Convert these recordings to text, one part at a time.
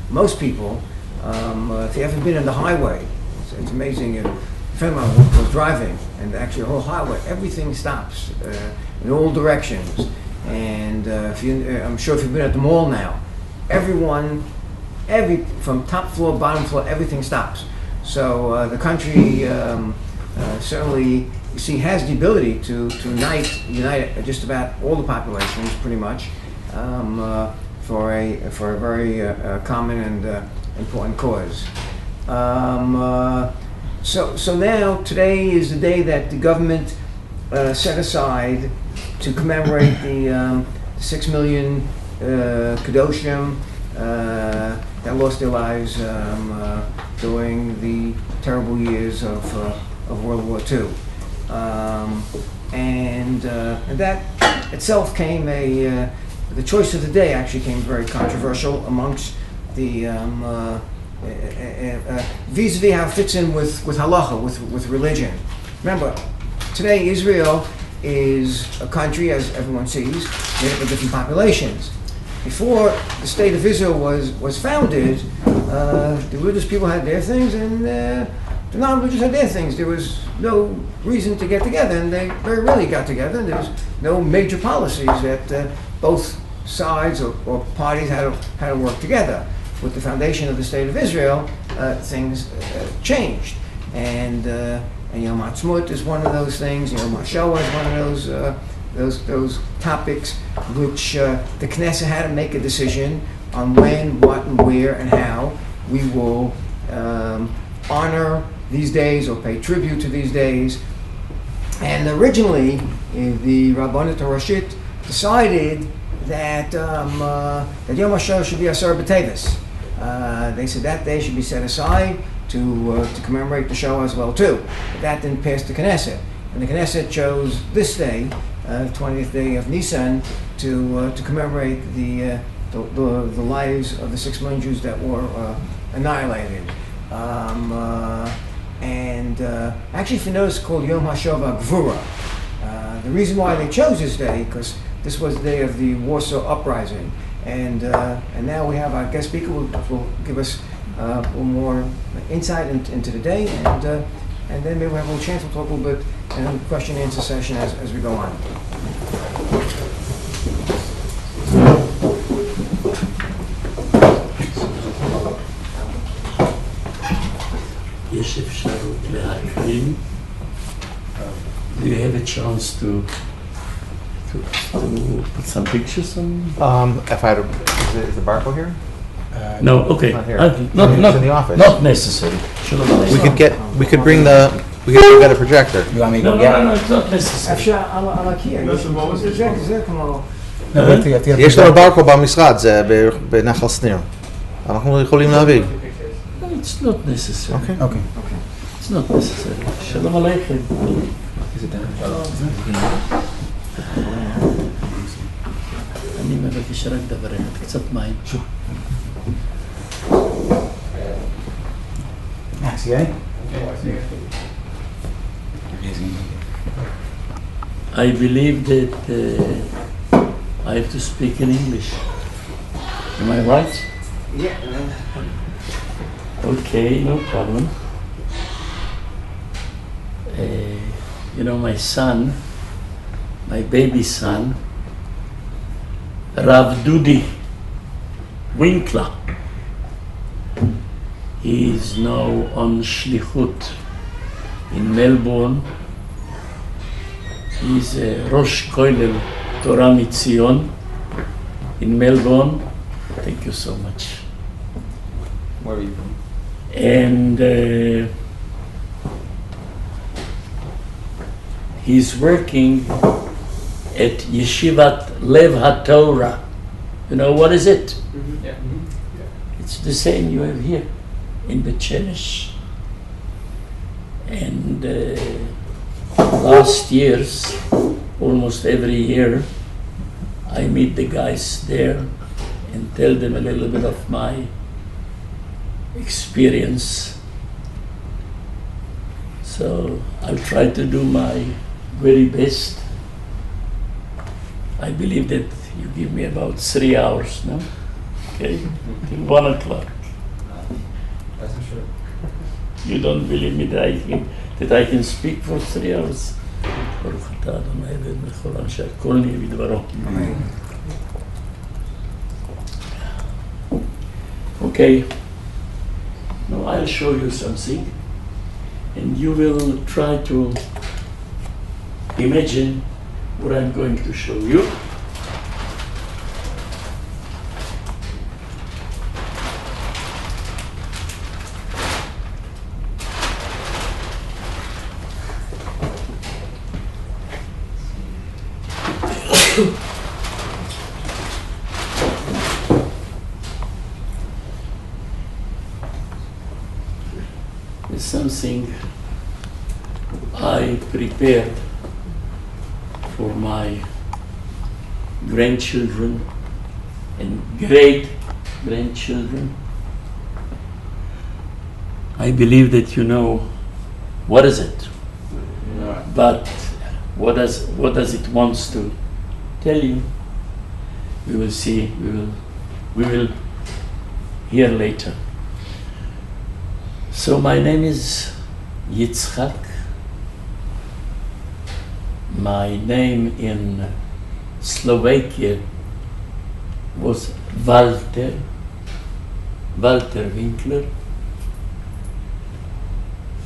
most people, if you haven't been on the highway, it's amazing. A friend of mine was driving, and actually the whole highway, everything stops in all directions. And I'm sure if you've been at the mall now, from top floor, bottom floor, everything stops. So the country certainly, you see, has the ability to unite just about all the populations, pretty much, for a very common and important cause. So now, today is the day that the government set aside to commemorate the 6 million Kedoshim that lost their lives during the terrible years of World War II. And that itself came the choice of the day actually came very controversial amongst the vis-a-vis how it fits in with halacha, with religion. Remember, today Israel is a country, as everyone sees, made up of different populations. Before the state of Israel was founded, the religious people had their things and the non-religious had their things. There was no reason to get together, and they very rarely got together, and there was no major policies that both sides or parties had to work together. With the foundation of the state of Israel, things changed, and Yom Ha'atzmaut is one of those things. Yom Hashoah is one of those topics which the Knesset had to make a decision on when, what, and where, and how we will honor these days or pay tribute to these days. And originally, the Rabbanut Harashit decided that Yom Hashoah should be Asar B'Tevis. They said that day should be set aside to commemorate the Shoah as well too. But that didn't pass the Knesset, and the Knesset chose this day, 20th day of Nisan, to commemorate the lives of the 6 million Jews that were annihilated. Actually, if you notice, it's called Yom HaShoah Gvura. The reason why they chose this day, because this was the day of the Warsaw Uprising, and now we have our guest speaker will give us a little more insight into the day, and then maybe we'll have a little chance to talk a little bit in a question and answer session as we go on. Do you have a chance to put some pictures on? If I had is the barcode here? No, okay. Not here. Not It's in the office. Not necessary. We could get a projector. You want me to go No, get it? no, it's not necessary. אפשר על הקיר, זה כמו... יש לנו ברקוד במשרד, זה בנחל שניר. אנחנו יכולים להביא. No, it's not necessary. Okay. It's not necessary. Shalom Aleichem. אני מבקש רק דבר אחד, קצת מים. I believe that I have to speak in English. Am I right? Yeah. Okay, no problem. You know, my son, my baby son, Rav Dudi Winkler, he is now on Shlichut in Melbourne. He is a Rosh Koilel Torah Mitzion in Melbourne. Thank you so much. Where are you from? And he's working at Yeshivat Lev HaTorah. You know what is it? Mm-hmm. Yeah. Mm-hmm. Yeah. It's the same you have here in Bet Midrash. And last years, almost every year, I meet the guys there and tell them a little bit of my experience. So I'll try to do my very best. I believe that you give me about 3 hours, no? Okay, till 1 o'clock. You don't believe me that I can speak for 3 hours? ברוך אתה אדוני אלוהינו מלך העולם שהכל נהיה בדברו. Okay, now I'll show you something, and you will try to imagine what I'm going to show you. It's something I prepared for my grandchildren and great-grandchildren. I believe that you know what is it, but what does it wants to tell you? We will see. We will hear later. So my name is Yitzchak. My name in Slovakia was Walter Winkler.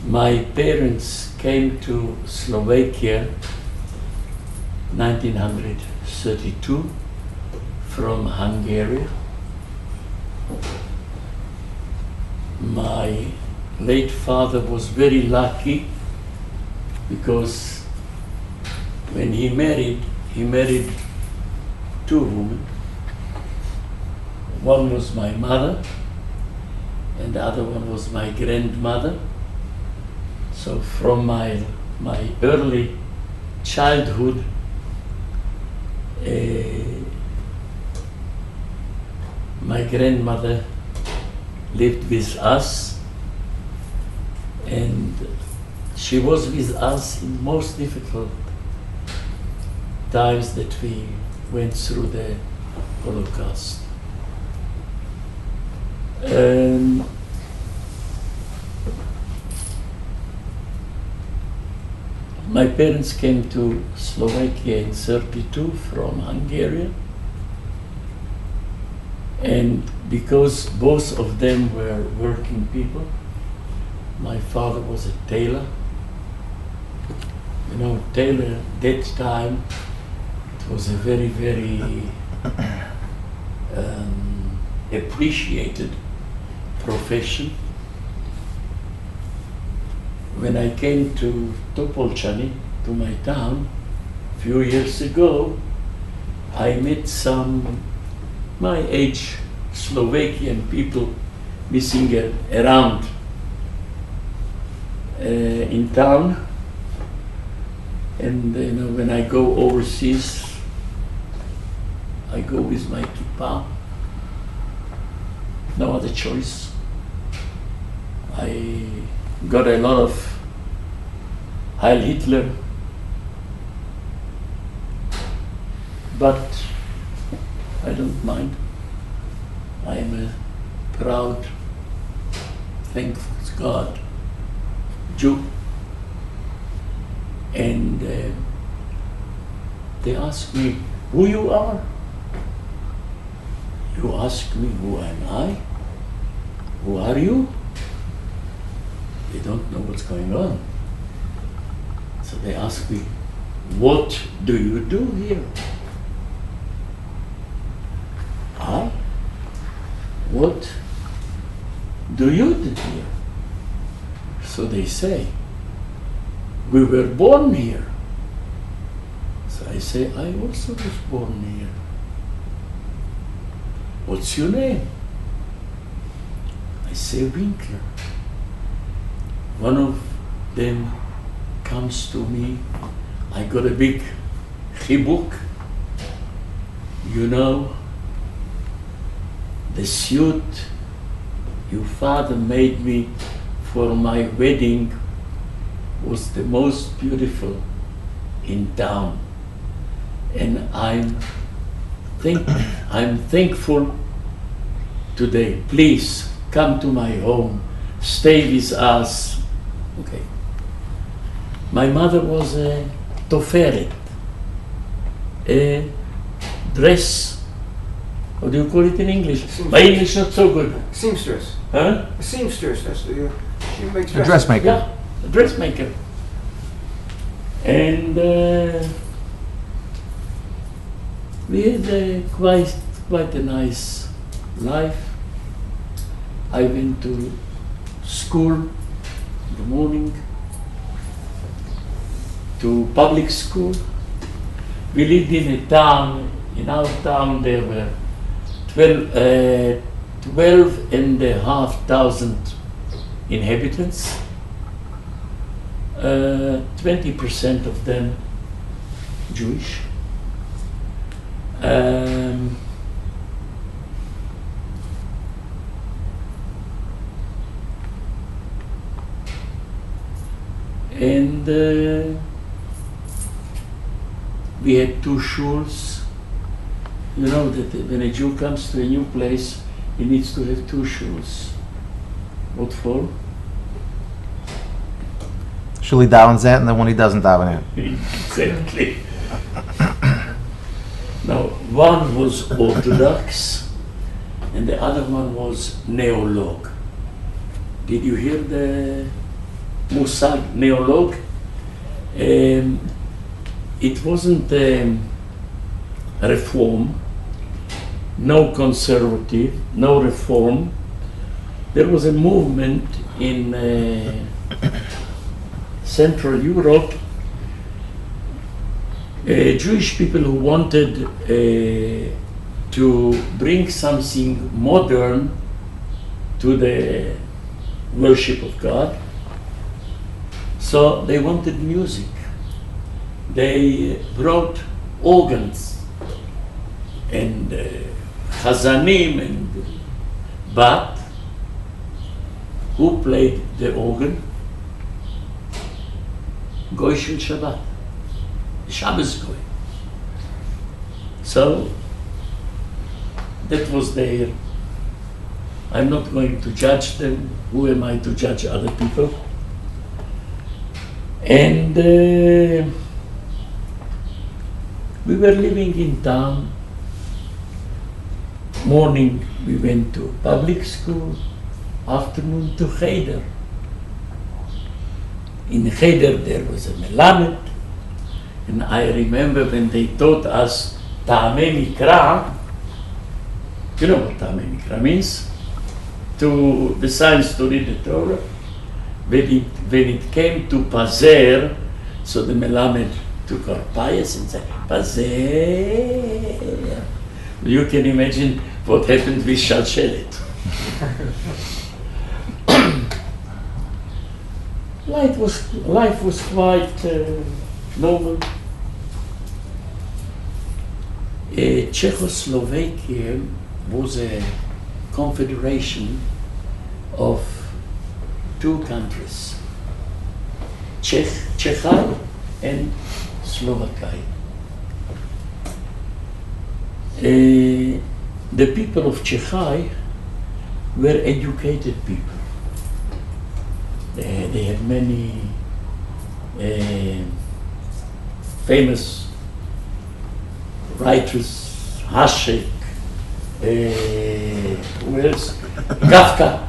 My parents came to Slovakia 1932 from Hungary. My late father was very lucky because when he married 2 women. One was my mother and the other one was my grandmother. So from my early childhood, my grandmother lived with us, and she was with us in most difficult times that we went through the Holocaust. My parents came to Slovakia in 1932 from Hungary, and because both of them were working people, my father was a tailor. You know, tailor that time, it was a very, very appreciated profession. When I came to Topolchany, to my town, a few years ago, I met some my age Slovakian people missing around in town. And you know, when I go overseas, I go with my kippah. No other choice. I got a lot of Heil Hitler, but I don't mind. I am a proud, thankful to God Jew. And they ask me who you are. You ask me who am I? Who are you? They don't know what's going on. So they ask me, what do you do here? I? What do you do here? So they say, we were born here. So I say, I also was born here. What's your name? I say, Winkler. One of them comes to me. I got a big chibuk. You know, the suit your father made me for my wedding was the most beautiful in town. And I'm thankful today. Please come to my home stay with us. Okay. My mother was a toferet, a dress. What do you call it in English? Seamstress. My English not so good. Seamstress. Huh? A seamstress. That's the. She makes A dresses. dressmaker. Yeah, a dressmaker. And we had quite a nice life. I went to school in the morning, to public school. We lived in a town. In our town there were 12,500 inhabitants. 20% of them Jewish. And we had two shuls. You know that when a Jew comes to a new place, he needs to have two shuls. What for? Shuli davens it, and then when he doesn't daven it. Exactly. Now, one was Orthodox, and the other one was Neolog. Did you hear the Musag Neolog? It wasn't a reform, no conservative, no reform. There was a movement in Central Europe, Jewish people who wanted to bring something modern to the worship of God. So they wanted music. They brought organs and chazanim, but who played the organ? Goy shel Shabbat, Shabbos Goy. So that was their. I'm not going to judge them. Who am I to judge other people? And we were living in town. Morning we went to public school, afternoon to Cheder. In Cheder there was a melamed, and I remember when they taught us Ta'amei Mikra. You know what Ta'amei Mikra means? To the science to read the Torah. When it came to Pazer, so the melamed took our pious and said, Pazer. You can imagine what happened with Shalshelet. Life was quite normal. Czechoslovakia was a confederation of two countries, Czechia and Slovakia. The people of Czechia were educated people. They had many famous writers, Hasek, who else? Kafka.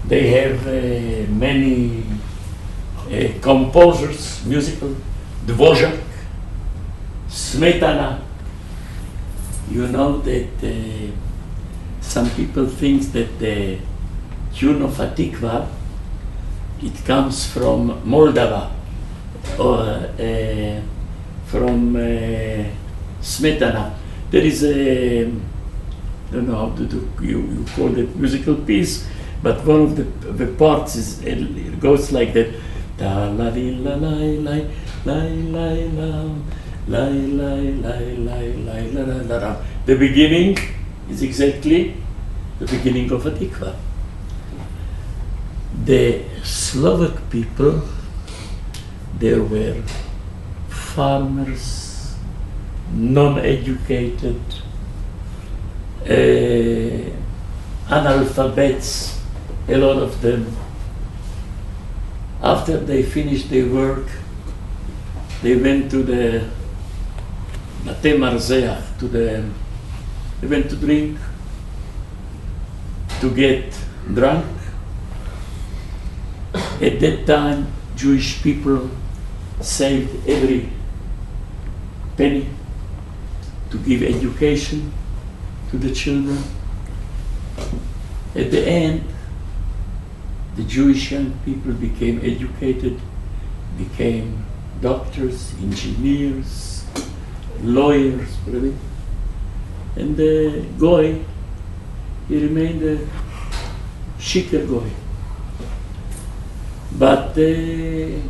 They have many composers, musical, Dvořák, Smetana. You know that some people think that the tune of HaTikva, it comes from Moldova, or from Smetana. There is a, I don't know how to do, you call it musical piece, but one of the parts is, it goes like that. Da la li la la la la la la la la la. The beginning is exactly the beginning of HaTikva. The Slovak people, there were farmers, non-educated, analphabets, a lot of them, after they finished their work, they went to the Bate Marzeach, they went to drink, to get drunk. At that time, Jewish people saved every penny to give education to the children. At the end, the Jewish young people became educated, became doctors, engineers, lawyers, really. And the Goy, he remained a Shiker Goy. But the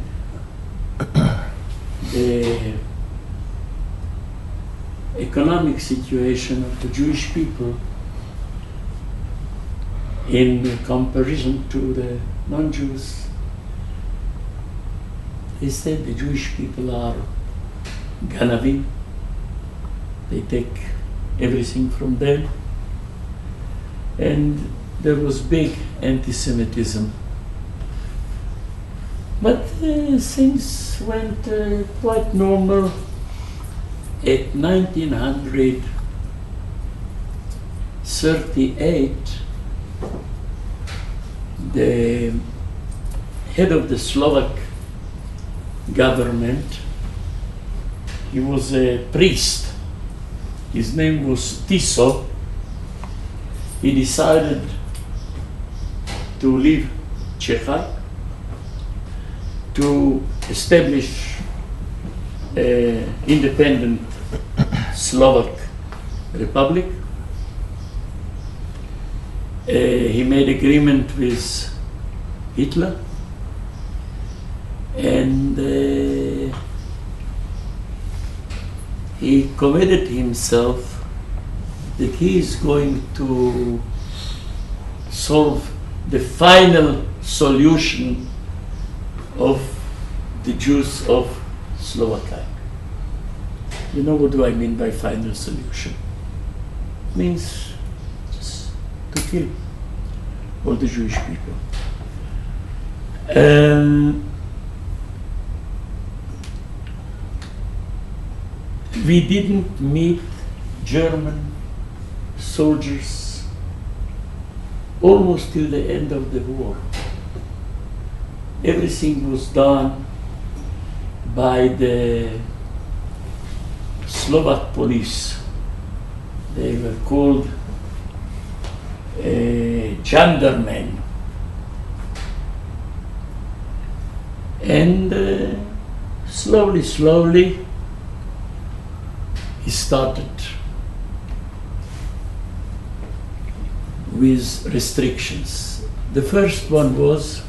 economic situation of the Jewish people in comparison to the non-Jews, they said the Jewish people are ganavim. They take everything from them. And there was big anti-Semitism. But things went quite normal. At 1938, the head of the Slovak government, he was a priest. His name was Tiso. He decided to leave Czechia to establish an independent Slovak Republic. He made agreement with Hitler, and he committed himself that he is going to solve the final solution of the Jews of Slovakia. You know what do I mean by final solution? Means just to kill all the Jewish people. We didn't meet German soldiers almost till the end of the war. Everything was done by the Slovak police. They were called gendarmen. And slowly, he started with restrictions. The first one was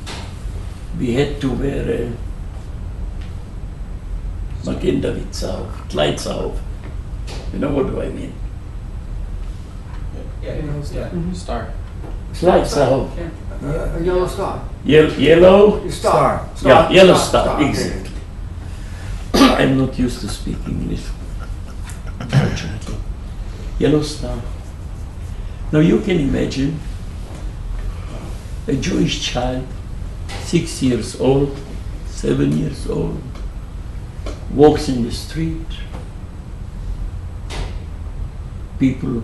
we had to wear a Magen David Zauf, Kleidzauf. You know what do I mean? Yeah, star. Kleidzauf. A yellow star. Yellow Star. Yeah, yellow star, exactly. I'm not used to speak English, unfortunately. Yellow star. Now you can imagine a Jewish child, 6 years old, 7 years old, walks in the street, people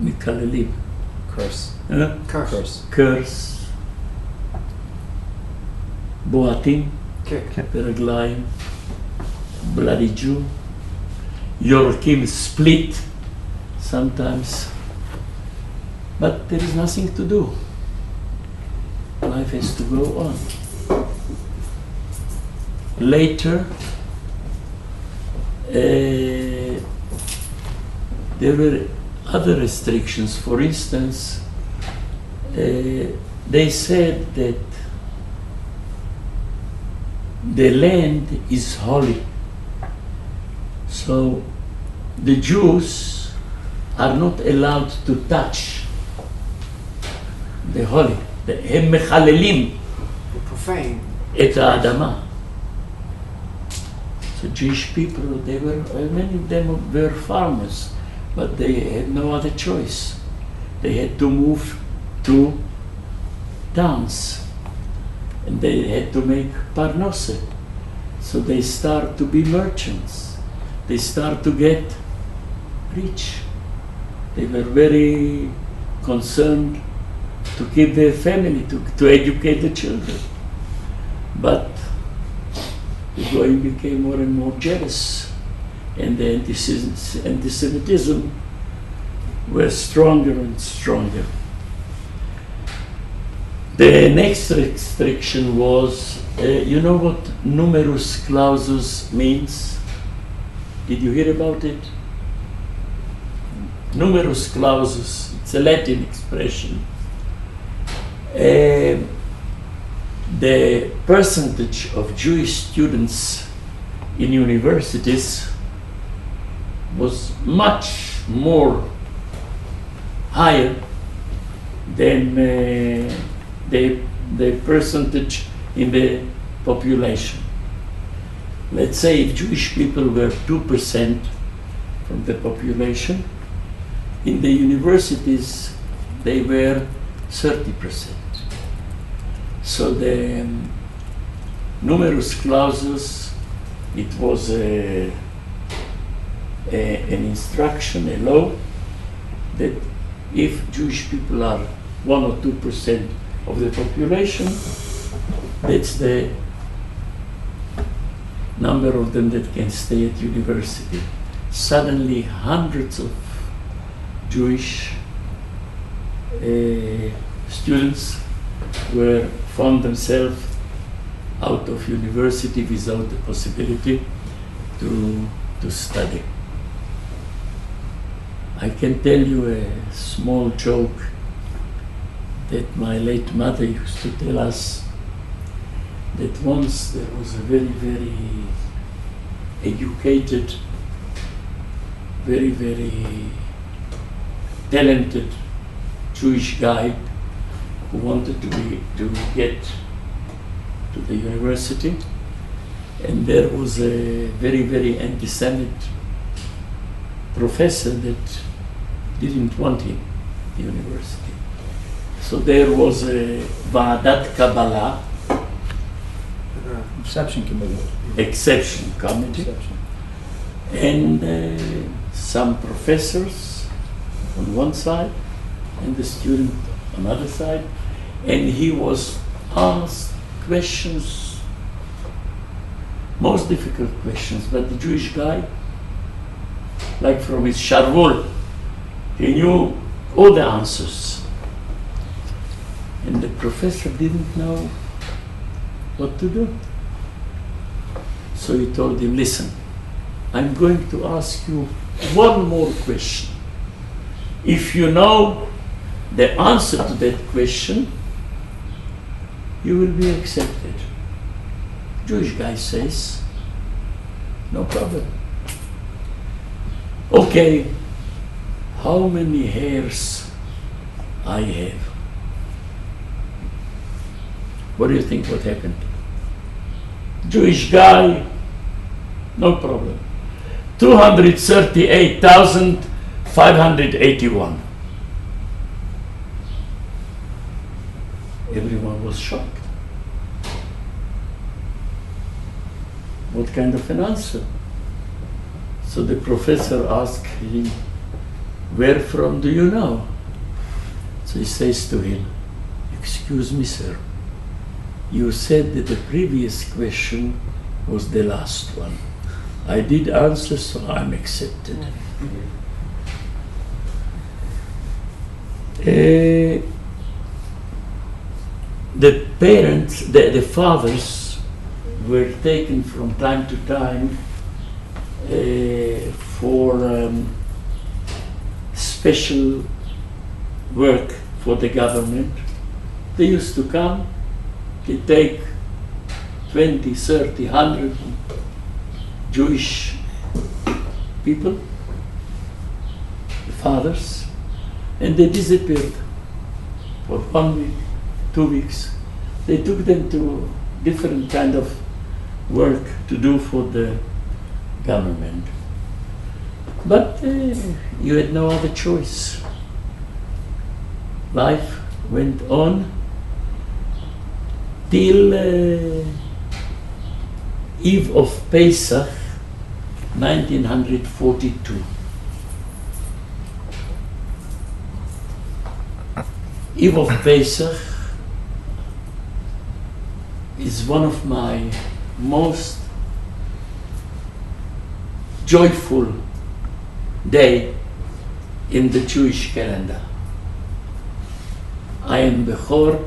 mikalelim, Curse. curse, boating, Kick. ברגליים, bloody Jew, Yorkim split sometimes, but there is nothing to do. Life has to go on. Later, there were other restrictions. For instance, they said that the land is holy. So the Jews are not allowed to touch the holy. הם מחללים Profane. את האדמה. So Jewish people, many of them were farmers. but they had no other choice. They had to move to towns, and they had to make parnose. So they start to be merchants. They start to get rich. They were very concerned to keep their family, to educate the children. But the Goyim became more and more jealous, and the anti-Semitism was stronger and stronger. The next restriction was, you know what numerus clausus means? Did you hear about it? Numerus clausus, it's a Latin expression. The percentage of Jewish students in universities was much more higher than the percentage in the population. Let's say if Jewish people were 2% from the population, in the universities they were 30%. So the numerus clausus, it was an instruction, a law, that if Jewish people are 1 or 2% of the population, that's the number of them that can stay at university. Suddenly hundreds of Jewish students found themselves out of university without the possibility to study. I can tell you a small joke that my late mother used to tell us, that once there was a very, very educated, very, very talented Jewish guy who wanted to get to the university, and there was a very, very anti-Semite professor that didn't want him at the university. So there was a Va'adat Kabbalah, Exception committee. exception committee, Exception. and some professors on one side and the student on the other side, and he was asked questions, most difficult questions, but the Jewish guy, like from his sharvul, he knew all the answers. And the professor didn't know what to do. So he told him, listen, I'm going to ask you one more question. If you know the answer to that question, you will be accepted. Jewish guy says, no problem. Okay, how many hairs I have? What do you think what happened? Jewish guy, no problem. 238,581. Everyone was shocked. What kind of an answer? So the professor asked him, where from do you know? So he says to him, excuse me, sir, you said that the previous question was the last one. I did answer, so I'm accepted. The parents, the fathers, were taken from time to time for special work for the government. They used to come, they take 20, 30, 100 Jewish people, the fathers, and they disappeared for 1 week, 2 weeks. They took them to different kind of work to do for the government. But you had no other choice. Life went on till Eve of Pesach, 1942. Eve of Pesach is one of my most joyful day in the Jewish calendar. I am Bechor,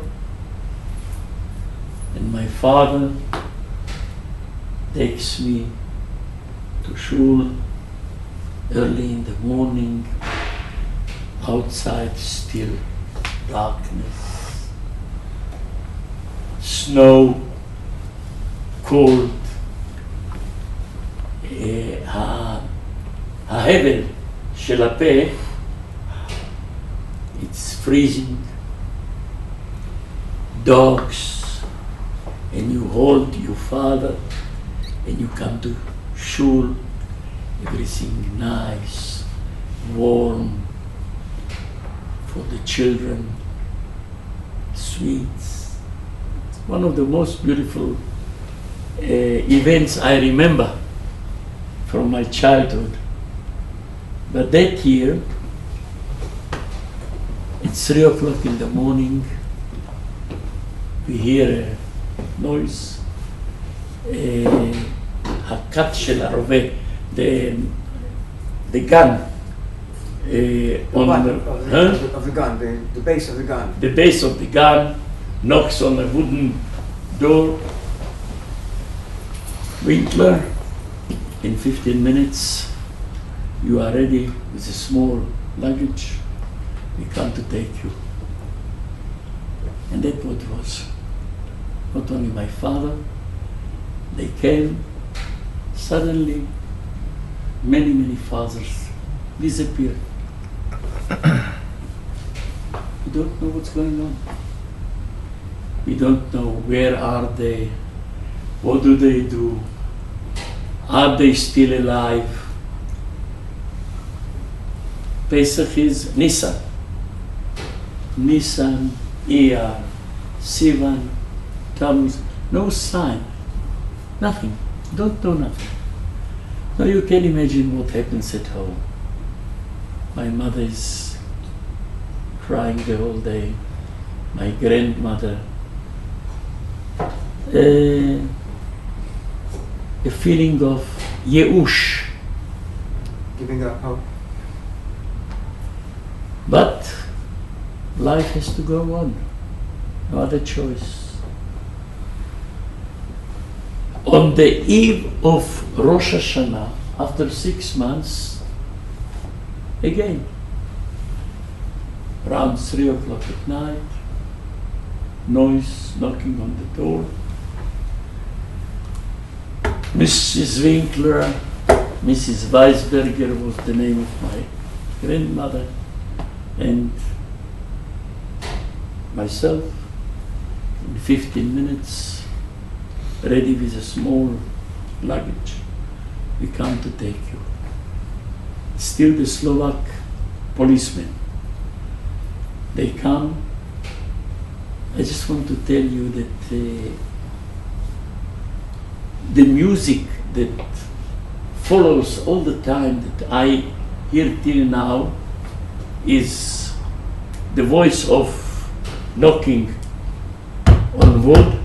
and my father takes me to shul early in the morning, outside still darkness, snow, cold, ההבל של הפה, it's freezing, dogs, and you hold your father and you come to shul, everything nice, warm, for the children, sweets. It's one of the most beautiful events I remember from my childhood. But that year, it's 3 o'clock in the morning, we hear a noise, הכת של הרובה, the gun, of the gun, the base of the gun. The base of the gun knocks on a wooden door. Winkler, in 15 minutes, you are ready with a small luggage. We come to take you. And that what was. Not only my father, they came. Suddenly, many, many fathers disappeared. We don't know what's going on. We don't know where are they, what do they do, are they still alive? Pesach is Nisan. Nisan, Iyar, Sivan, Tammuz, no sign, nothing, don't know nothing. Now you can imagine what happens at home. My mother is crying the whole day, my grandmother. A feeling of Yeush. Giving up hope. But life has to go on, no other choice. On the eve of Rosh Hashanah, after 6 months, again, around 3 o'clock at night, noise knocking on the door. Mrs. Winkler, Mrs. Weisberger was the name of my grandmother, and myself, in 15 minutes, ready with a small luggage, we come to take you. Still the Slovak policemen. They come. I just want to tell you that the music that follows all the time that I hear till now is the voice of knocking on wood,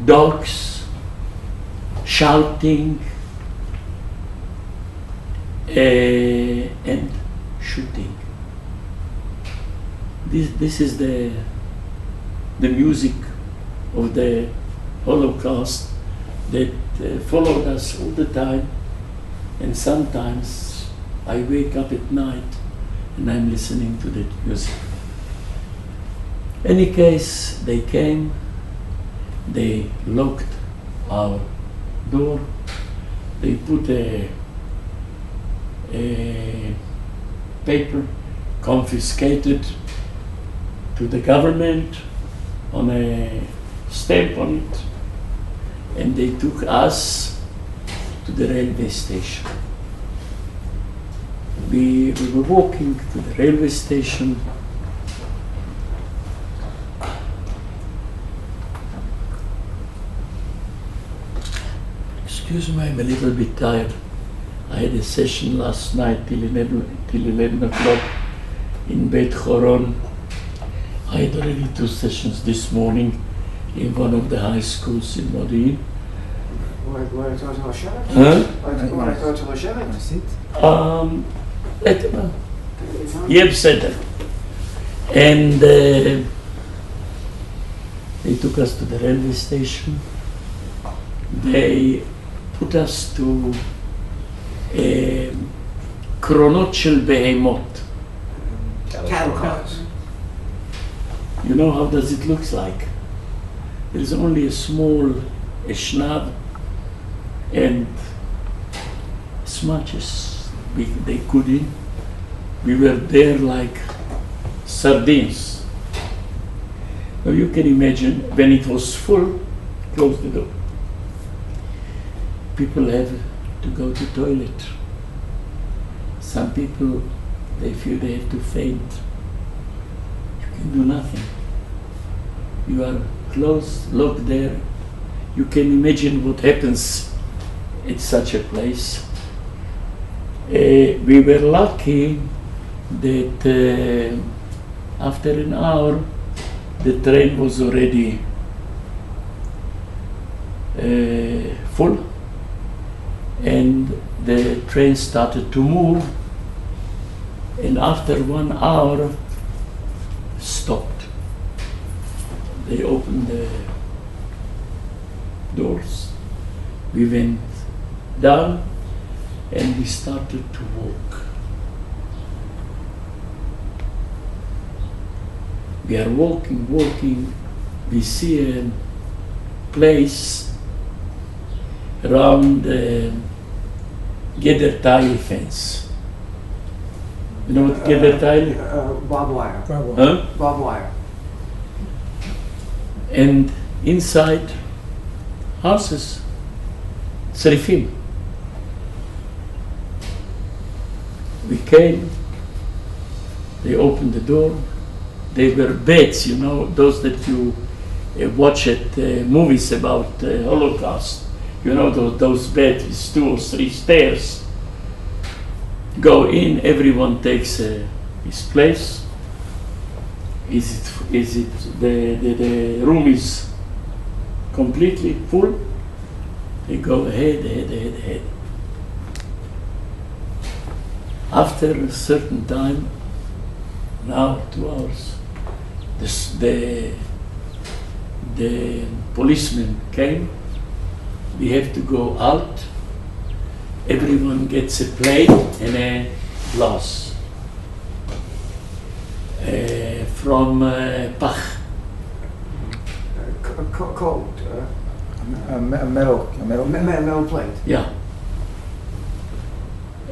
dogs shouting, and shooting. This is the music of the Holocaust that followed us all the time, and sometimes I wake up at night and I'm listening to that music. Any case, they came, they locked our door, they put a paper confiscated to the government on a stamp on it, and they took us to the railway station. We were walking to the railway station. Excuse me, I'm a little bit tired. I had a session last night till 11 o'clock in Bet Horon. I had already 2 sessions this morning in one of the high schools in Modi'in. Huh? Yep, said. And they took us to the railway station. They put us to קרונות של בהמות. Cattle cars. You know how does it look like? There's only a small shnab, and as much as they could in, we were there like sardines. Now you can imagine when it was full, close the door. People have to go to toilet. Some people, they feel they have to faint. You can do nothing. You are closed, locked there. You can imagine what happens at such a place. We were lucky that after an hour, the train was already full, and the train started to move, and after 1 hour, stopped. They opened the doors. We went down, and we started to walk. We are walking, we see a place around the Geder tile fence. You know what Geder tile? Barbed wire. Huh? Barbed wire. And inside, houses, serifim. We came, they opened the door. They were beds, you know, those that you watch at movies about Holocaust. You know, those beds with 2 or 3 stairs. Go in, everyone takes his place. Is it the room is completely full? They go ahead. After a certain time, an hour, 2 hours, the policeman came. We have to go out. Everyone gets a plate and a glass from Pach. Cold. A metal plate. Yeah.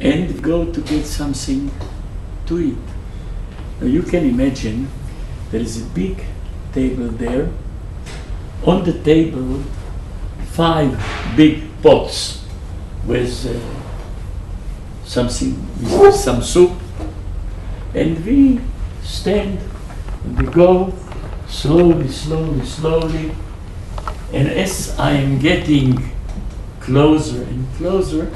And go to get something to eat. Now you can imagine there is a big table there. On the table, 5 big pots with something, with some soup, and we stand and we go slowly, and as I am getting closer and closer,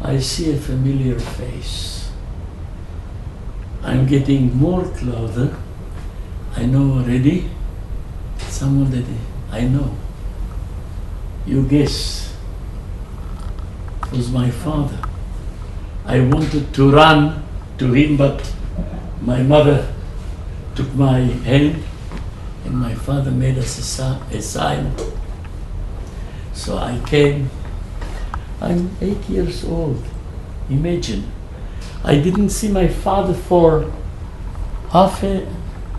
I see a familiar face. I'm getting more closer. I know already someone that I know. You guess, it was my father. I wanted to run to him, but my mother took my hand and my father made us a sign. So I came. I'm 8 years old. Imagine. I didn't see my father for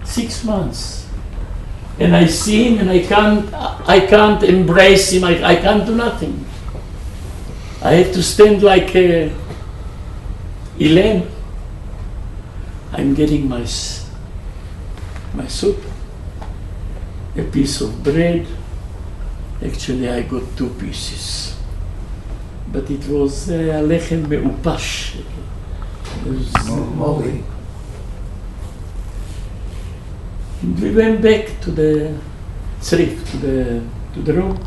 6 months. And I see him and I can't embrace him, I can't do nothing. I have to stand like Elaine. I'm getting my soup, a piece of bread. Actually, I got 2 pieces. but it was lechem me'upash. Moldy. And we went back to the tzrif, to the room.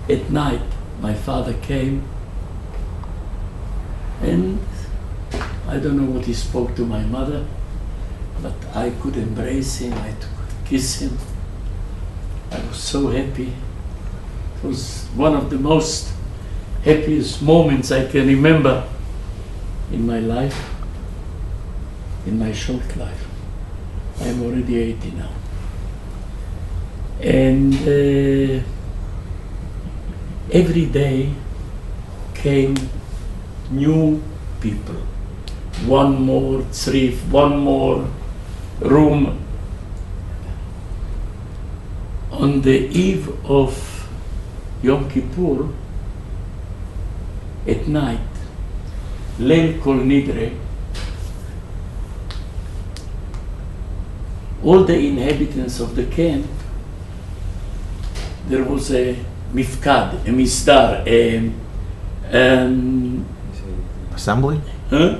At night, my father came, and I don't know what he spoke to my mother, but I could embrace him, I could kiss him. I was so happy. It was one of the most happiest moments I can remember in my life, in my short life. I'm already 80 now. And every day came new people. One more tzrif, one more room. On the eve of Yom Kippur, at night, Leil Kol Nidre, all the inhabitants of the camp, there was a mifkad, a misdar, Assembly? huh?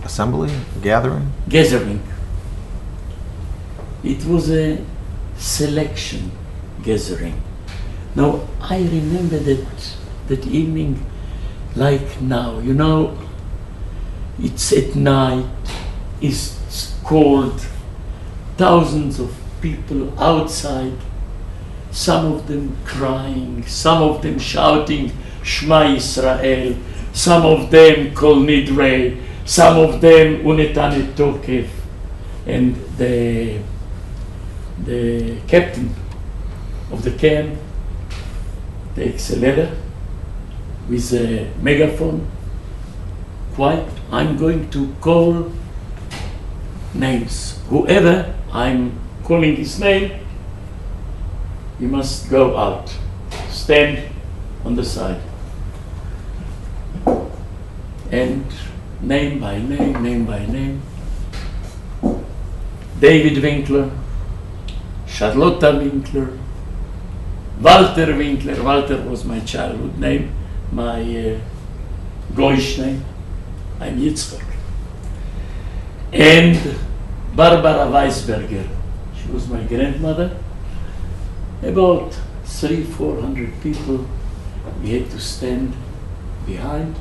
Assembly? Gathering? Gathering. It was a selection gathering. Now, I remember that evening like now. You know, it's at night, it's cold, thousands of people outside, some of them crying, some of them shouting Shema Yisrael, some of them Kol Nidre, some of them Unetan Tokef. And the captain of the camp takes a letter with a megaphone. Quiet, I'm going to call names. Whoever I'm calling his name, you must go out. Stand on the side. And name by name. David Winkler, Charlotte Winkler, Walter Winkler. Walter was my childhood name, my Goyish name. I'm Yitzchak. And Barbara Weisberger. She was my grandmother. About 300-400 people we had to stand behind.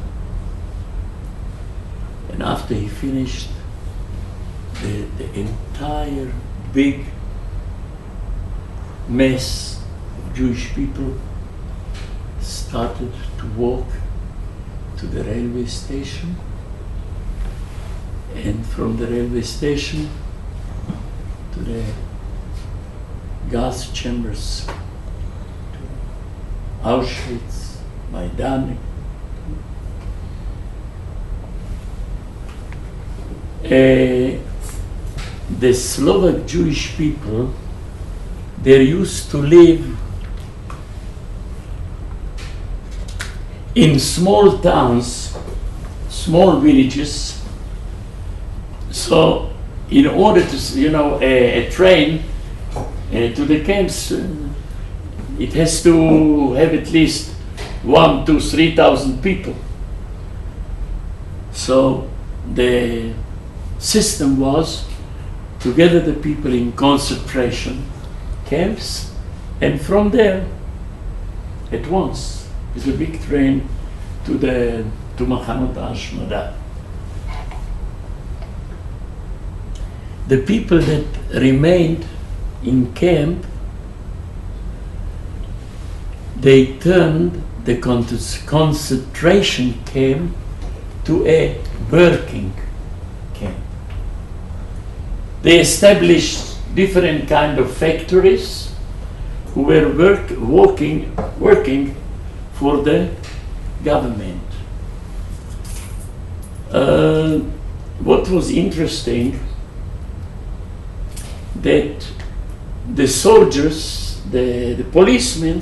And after he finished, the entire big mass of Jewish people started to walk to the railway station, and from the railway station to the gas chambers, to Auschwitz, Maidan. The Slovak Jewish people, they used to live in small towns, small villages. So in order to, a train to the camps, it has to have at least 1,000 to 3,000 people. So the system was to gather the people in concentration camps, and from there, at once, is a big train to Machanot HaHashmada. The people that remained in camp, they turned the concentration camp to a working camp. They established different kind of factories who were working for the government. What was interesting, that the soldiers, the policemen,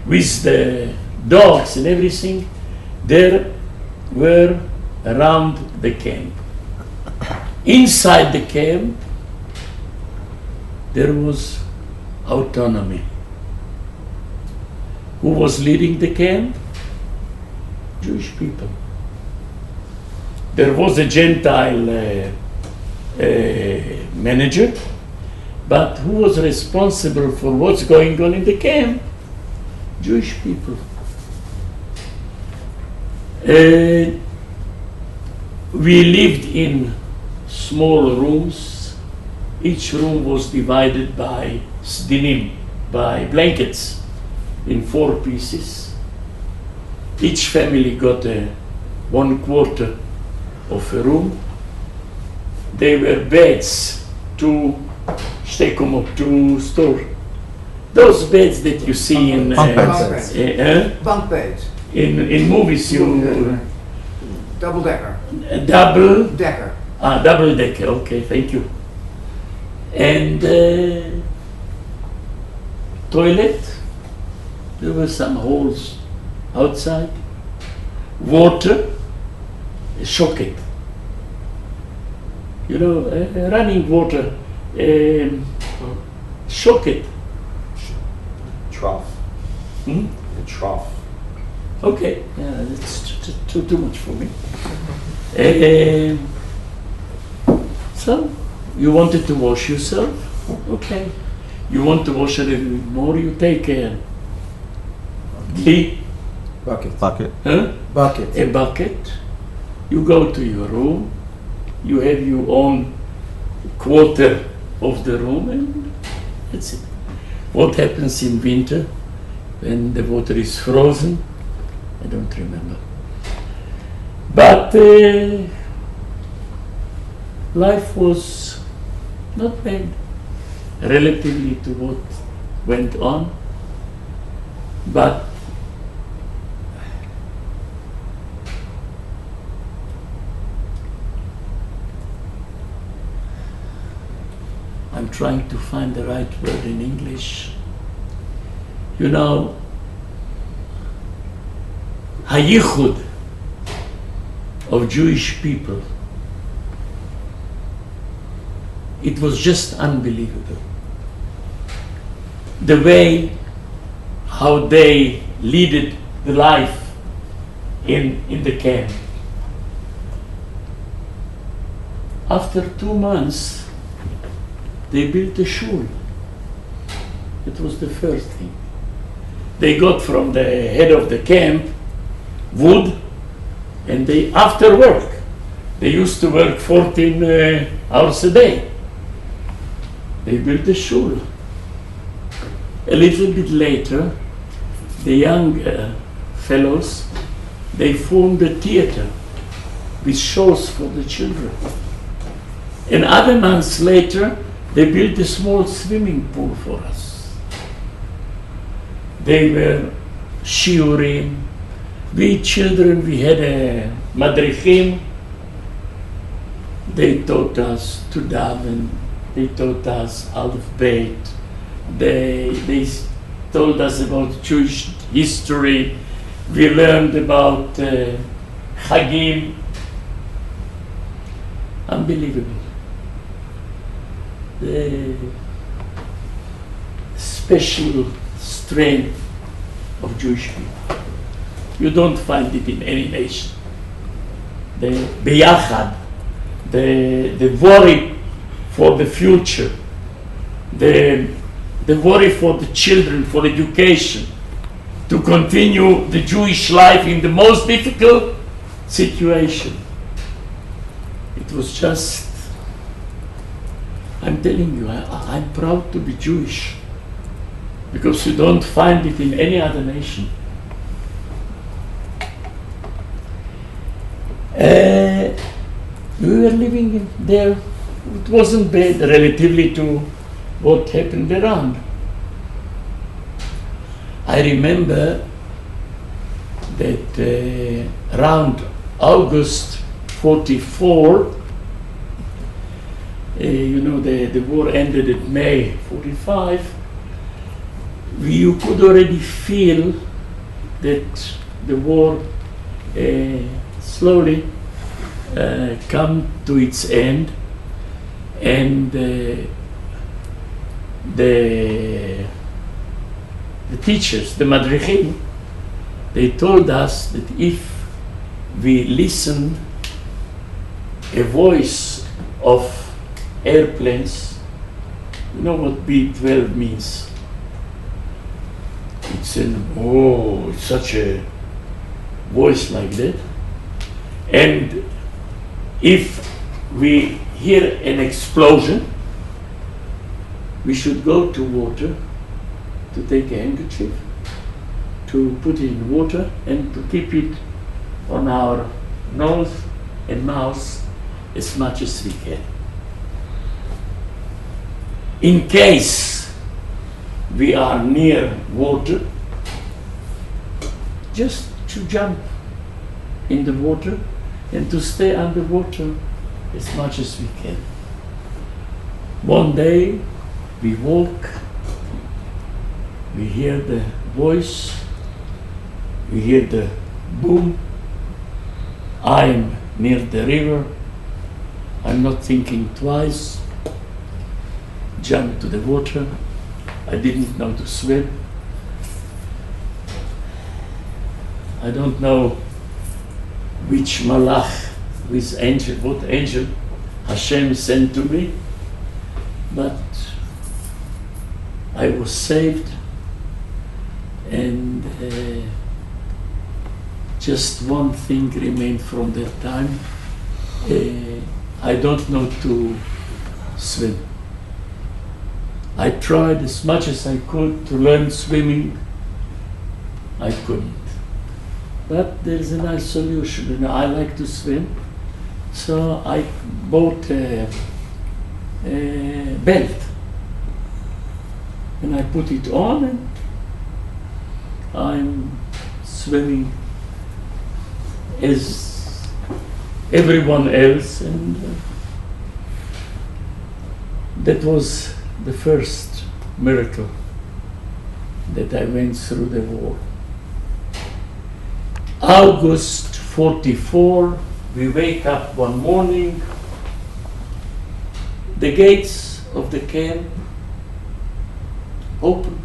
with the dogs and everything, there were around the camp. Inside the camp, there was autonomy. Who was leading the camp? Jewish people. There was a Gentile manager, but who was responsible for what's going on in the camp? Jewish people. We lived in small rooms. Each room was divided by sdinim, by blankets, in 4 pieces. Each family got 1/4 of a room. They were beds, 2 store. Those beds that you see in Bunk beds. Bunk beds. in movies, you Double decker. double Decker. double decker. Okay, thank you. And toilet. There were some holes outside. Water. A socket. You know, running water. Socket. Trough. Hmm? A trough. Okay, yeah, that's too much for me. So, you wanted to wash yourself? Okay. You want to wash a little bit more? You take a Bucket. Bucket. Bucket. a bucket. You go to your room. You have your own quarter of the room, and that's it. What happens in winter when the water is frozen? I don't remember. But life was not bad relatively to what went on. But I'm trying to find the right word in English. You know, hayichud of Jewish people, it was just unbelievable. The way how they led the life in the camp. After 2 months, they built a shul. It was the first thing. They got from the head of the camp wood, and they, after work, they used to work 14 hours a day. They built a shul. A little bit later, the young fellows, they formed a theater with shows for the children. And other months later, they built a small swimming pool for us. They were shiurim. We children, we had a madrichim. They taught us to daven. They taught us Aleph Beit. They told us about Jewish history. We learned about Chagim. Unbelievable. The special strength of Jewish people. You don't find it in any nation. The beyachad, the worry for the future, the worry for the children, for education, to continue the Jewish life in the most difficult situation. It was just, I'm telling you, I'm proud to be Jewish, because you don't find it in any other nation. We were living there. It wasn't bad relatively to what happened around. I remember that around August 44, you know, the war ended in May 45. You could already feel that the war slowly come to its end, and the teachers, the madrichim, they told us that if we listen a voice of airplanes. You know what B12 means? It's it's such a voice like that. And if we hear an explosion, we should go to water, to take a handkerchief, to put it in water and to keep it on our nose and mouth as much as we can. In case we are near water, just to jump in the water and to stay underwater as much as we can. One day we walk, we hear the voice, we hear the boom. I'm near the river, I'm not thinking twice, jump to the water. I didn't know to swim. I don't know which malach, what angel Hashem sent to me, but I was saved, and just one thing remained from that time. I don't know to swim. I tried as much as I could to learn swimming. I couldn't. But there's a nice solution. You know, I like to swim, so I bought a belt, and I put it on, and I'm swimming as everyone else, and that was the first miracle that I went through the war. August 44, we wake up one morning, the gates of the camp open.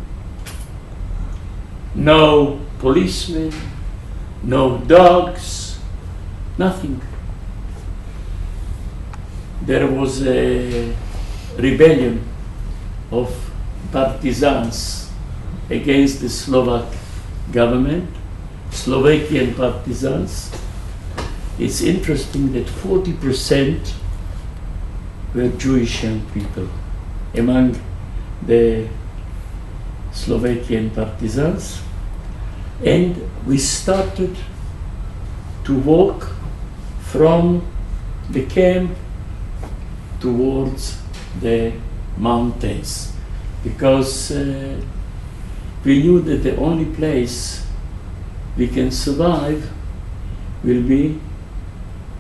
No policemen, no dogs, nothing. There was a rebellion of partisans against the Slovak government, Slovakian partisans. It's interesting that 40% were Jewish young people among the Slovakian partisans, and we started to walk from the camp towards the mountains, because we knew that the only place we can survive will be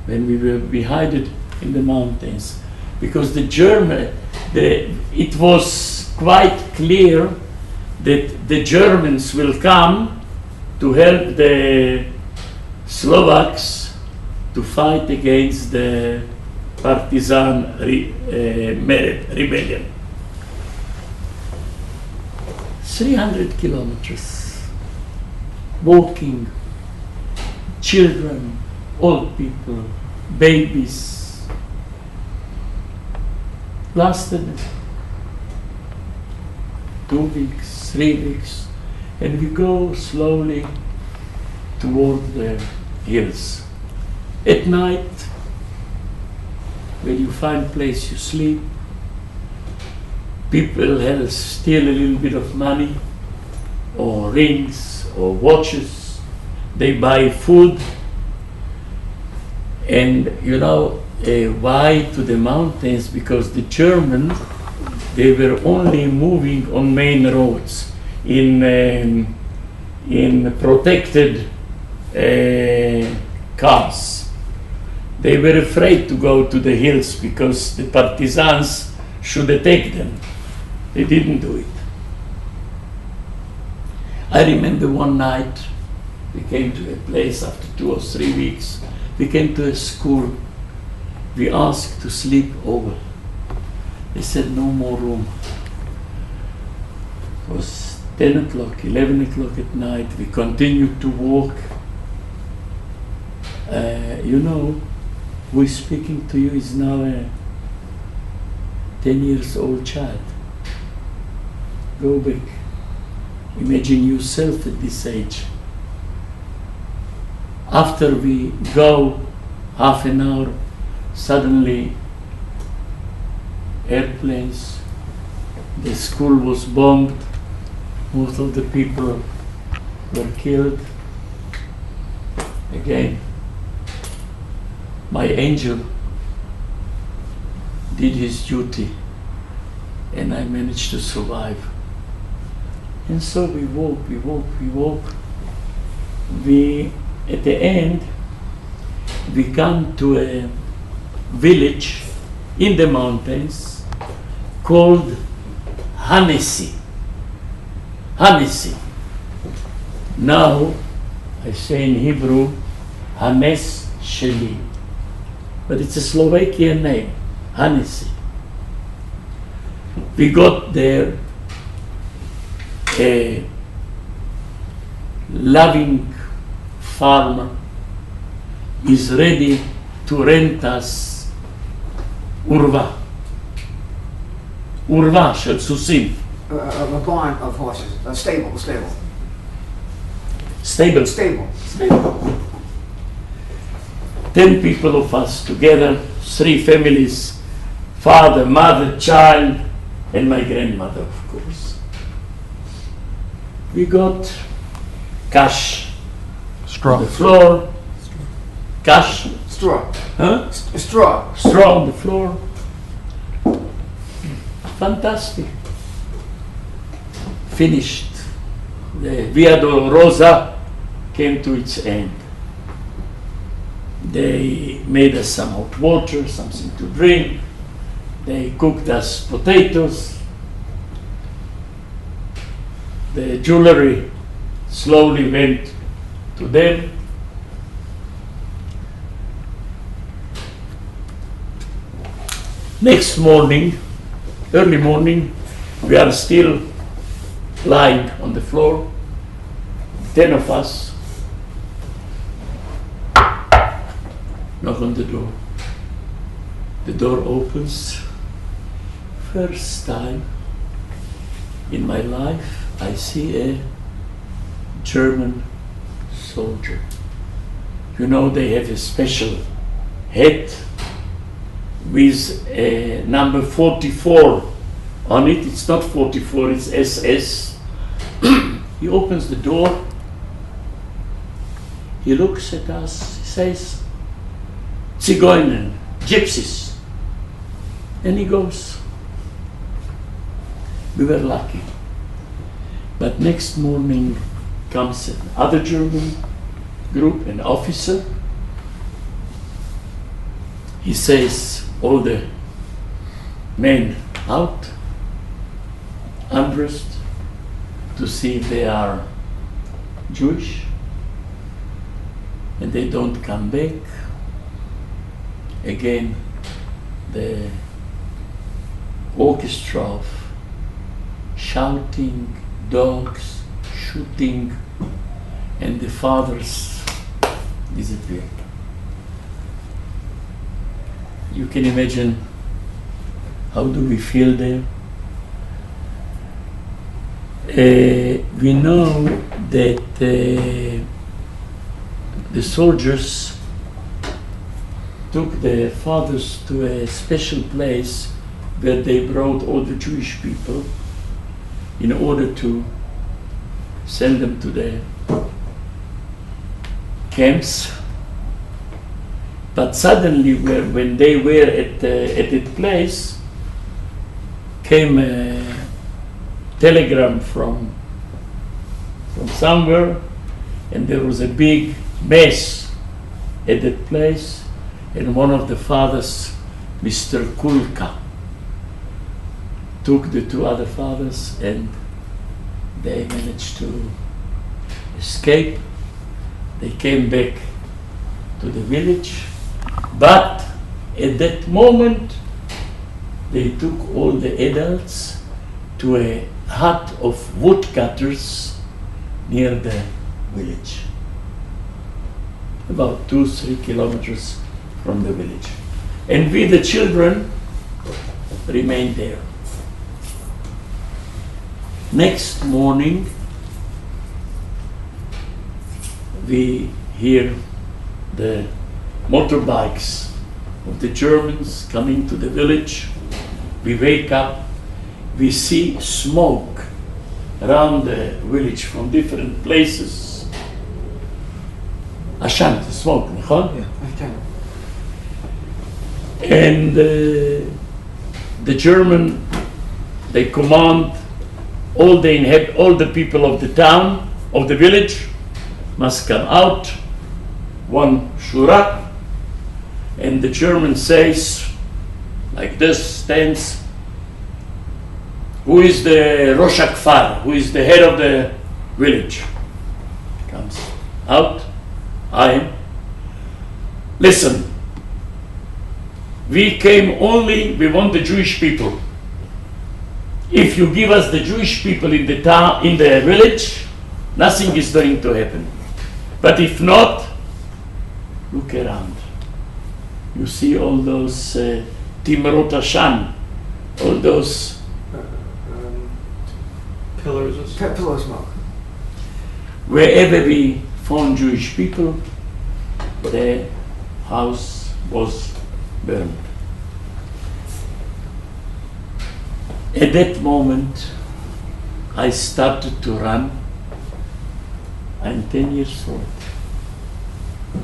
when we will be hidden in the mountains, because it was quite clear that the Germans will come to help the Slovaks to fight against the partisan rebellion. 300 kilometers, walking, children, old people, babies, lasted 2 weeks, 3 weeks, and we go slowly toward the hills. At night, when you find place you sleep, people have steal a little bit of money, or rings, or watches. They buy food, and you know why to the mountains? Because the Germans, they were only moving on main roads in protected cars. They were afraid to go to the hills because the partisans should attack them. They didn't do it. I remember one night we came to a place after 2 or 3 weeks. We came to a school. We asked to sleep over. They said no more room. It was 10 o'clock, 11 o'clock at night. We continued to walk. You know, who is speaking to you is now a 10 years old child. Go back. Imagine yourself at this age. After we go half an hour, suddenly airplanes, the school was bombed, most of the people were killed. Again, my angel did his duty and I managed to survive. And so we walk. At the end, we come to a village in the mountains called Hanesi. Now, I say in Hebrew, Hanes Sheli. But it's a Slovakian name, Hanesi. We got there, a loving farmer is ready to rent us urva של סוסים. A barn of horses, a stable. Stable. 10 people of us together, 3 families, father, mother, child, and my grandmother, of course. We got cash on the floor, cash, Straw. huh? Straw. Straw on the floor. Fantastic. Finished. The Via Dolorosa came to its end. They made us some hot water, something to drink. They cooked us potatoes. The jewelry slowly went to them. Next morning, early morning, we are still lying on the floor, 10 of us. Knock on the door. The door opens. First time in my life I see a German soldier. You know, they have a special hat with a number 44 on it. It's not 44, it's SS. He opens the door, he looks at us, he says, Zigeuner, gypsies. And he goes. We were lucky. But next morning comes another German group, an officer. He says, all the men out, undressed, to see if they are Jewish, and they don't come back. Again, the orchestra of shouting, dogs, shooting, and the fathers disappeared. You can imagine how do we feel there? We know that the soldiers took the fathers to a special place where they brought all the Jewish people in order to send them to the camps. But suddenly, when they were at that place, came a telegram from somewhere, and there was a big mess at that place, and one of the fathers, Mr. Kulka, took the 2 other fathers, and they managed to escape. They came back to the village, but at that moment they took all the adults to a hut of woodcutters near the village. about 2-3 kilometers from the village. And we, the children, remained there. Next morning, we hear the motorbikes of the Germans coming to the village. We wake up, we see smoke around the village from different places. Ashan, the smoke, נכון? Okay. And the German, they command all the people of the town, of the village, must come out, one shura, and the German says, like this, stands, who is the Rosh Kfar, who is the head of the village? Comes out, I am. Listen, we came only, we want the Jewish people. If you give us the Jewish people in the town, in the village, nothing is going to happen. But if not, look around. You see all those Timrot Ashan, all those Pillars of smoke. Pillow smoke. wherever we found Jewish people, the house was burned. At that moment, I started to run. I'm 10 years old.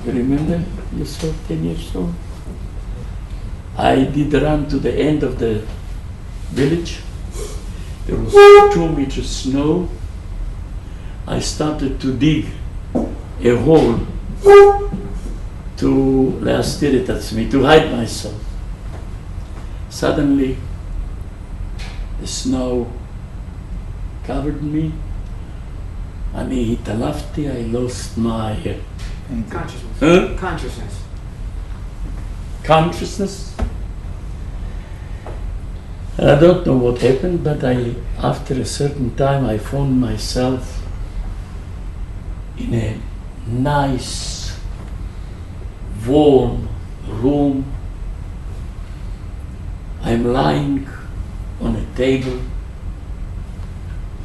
You remember yourself 10 years old? I did run to the end of the village. There was 2 meters snow. I started to dig a hole to להסתיר את עצמי, to hide myself. Suddenly, the snow covered me. אני התעלפתי, I lost my Consciousness. Consciousness. consciousness. And I don't know what happened, but after a certain time, I found myself in a nice, warm room. I'm lying on a table,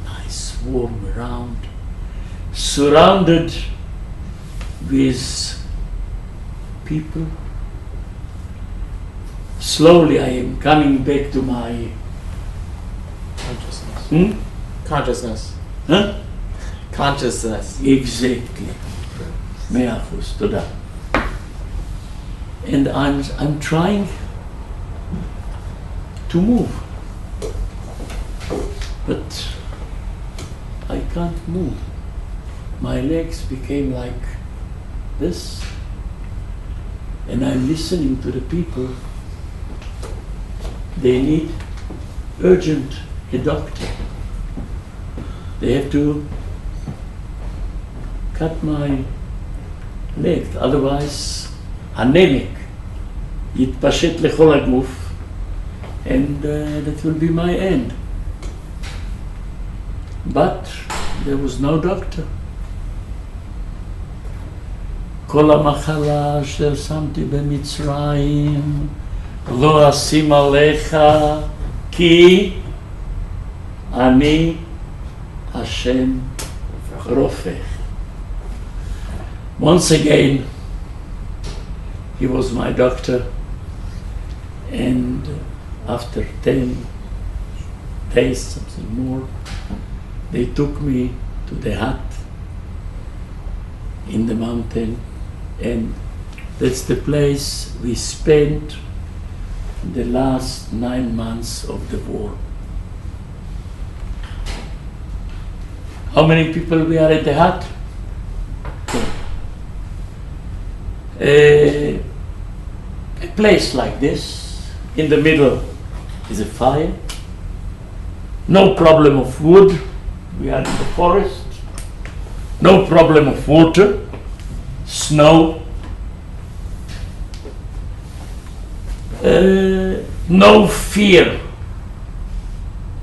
nice, warm around, surrounded with people. Slowly I am coming back to my Consciousness. Consciousness. Huh? Consciousness. Exactly. 100%, תודה. And I'm trying to move, but I can't move. My legs became like this, and I'm listening to the people. They need urgent a doctor. They have to cut my leg, otherwise הנמק יתפשט לכל הגוף, and that will be my end. But there was no doctor. כל המחלה אשר שמתי במצרים לא אשים עליך, כי אני השם רופא. Once again, he was my doctor, and after 10 days, something more, they took me to the hut in the mountain, and that's the place we spent the last 9 months of the war. How many people we are at the hut? A place like this, in the middle is a fire, no problem of wood, we are in the forest, no problem of water, snow, no fear,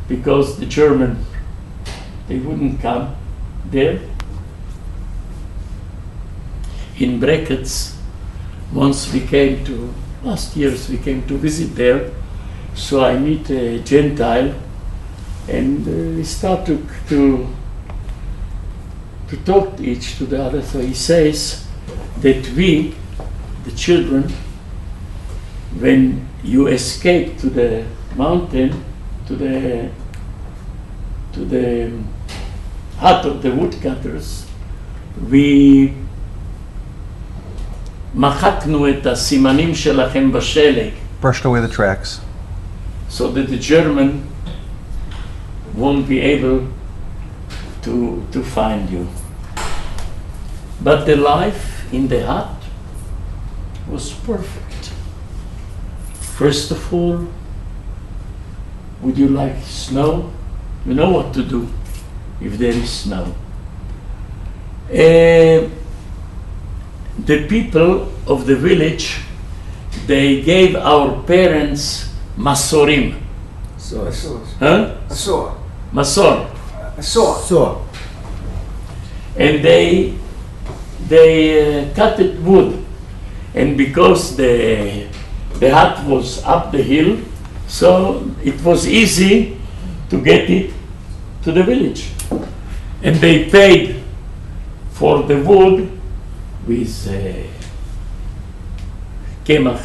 because the German, they wouldn't come there. in brackets. Once we came to, last years we came to visit there, so I meet a Gentile, and we start to talk each to the other. So he says that we, the children, when you escape to the mountain, to the hut of the woodcutters, we מחקנו את הסימנים שלכם בשלג. Brushed away the tracks. So that the German won't be able to find you. But the life in the hut was perfect. First of all, would you like snow? You know what to do if there is snow. The people of the village, they gave our parents masorim. Huh? Masor. And they cut wood. And because the hut was up the hill, so it was easy to get it to the village. And they paid for the wood with kemach,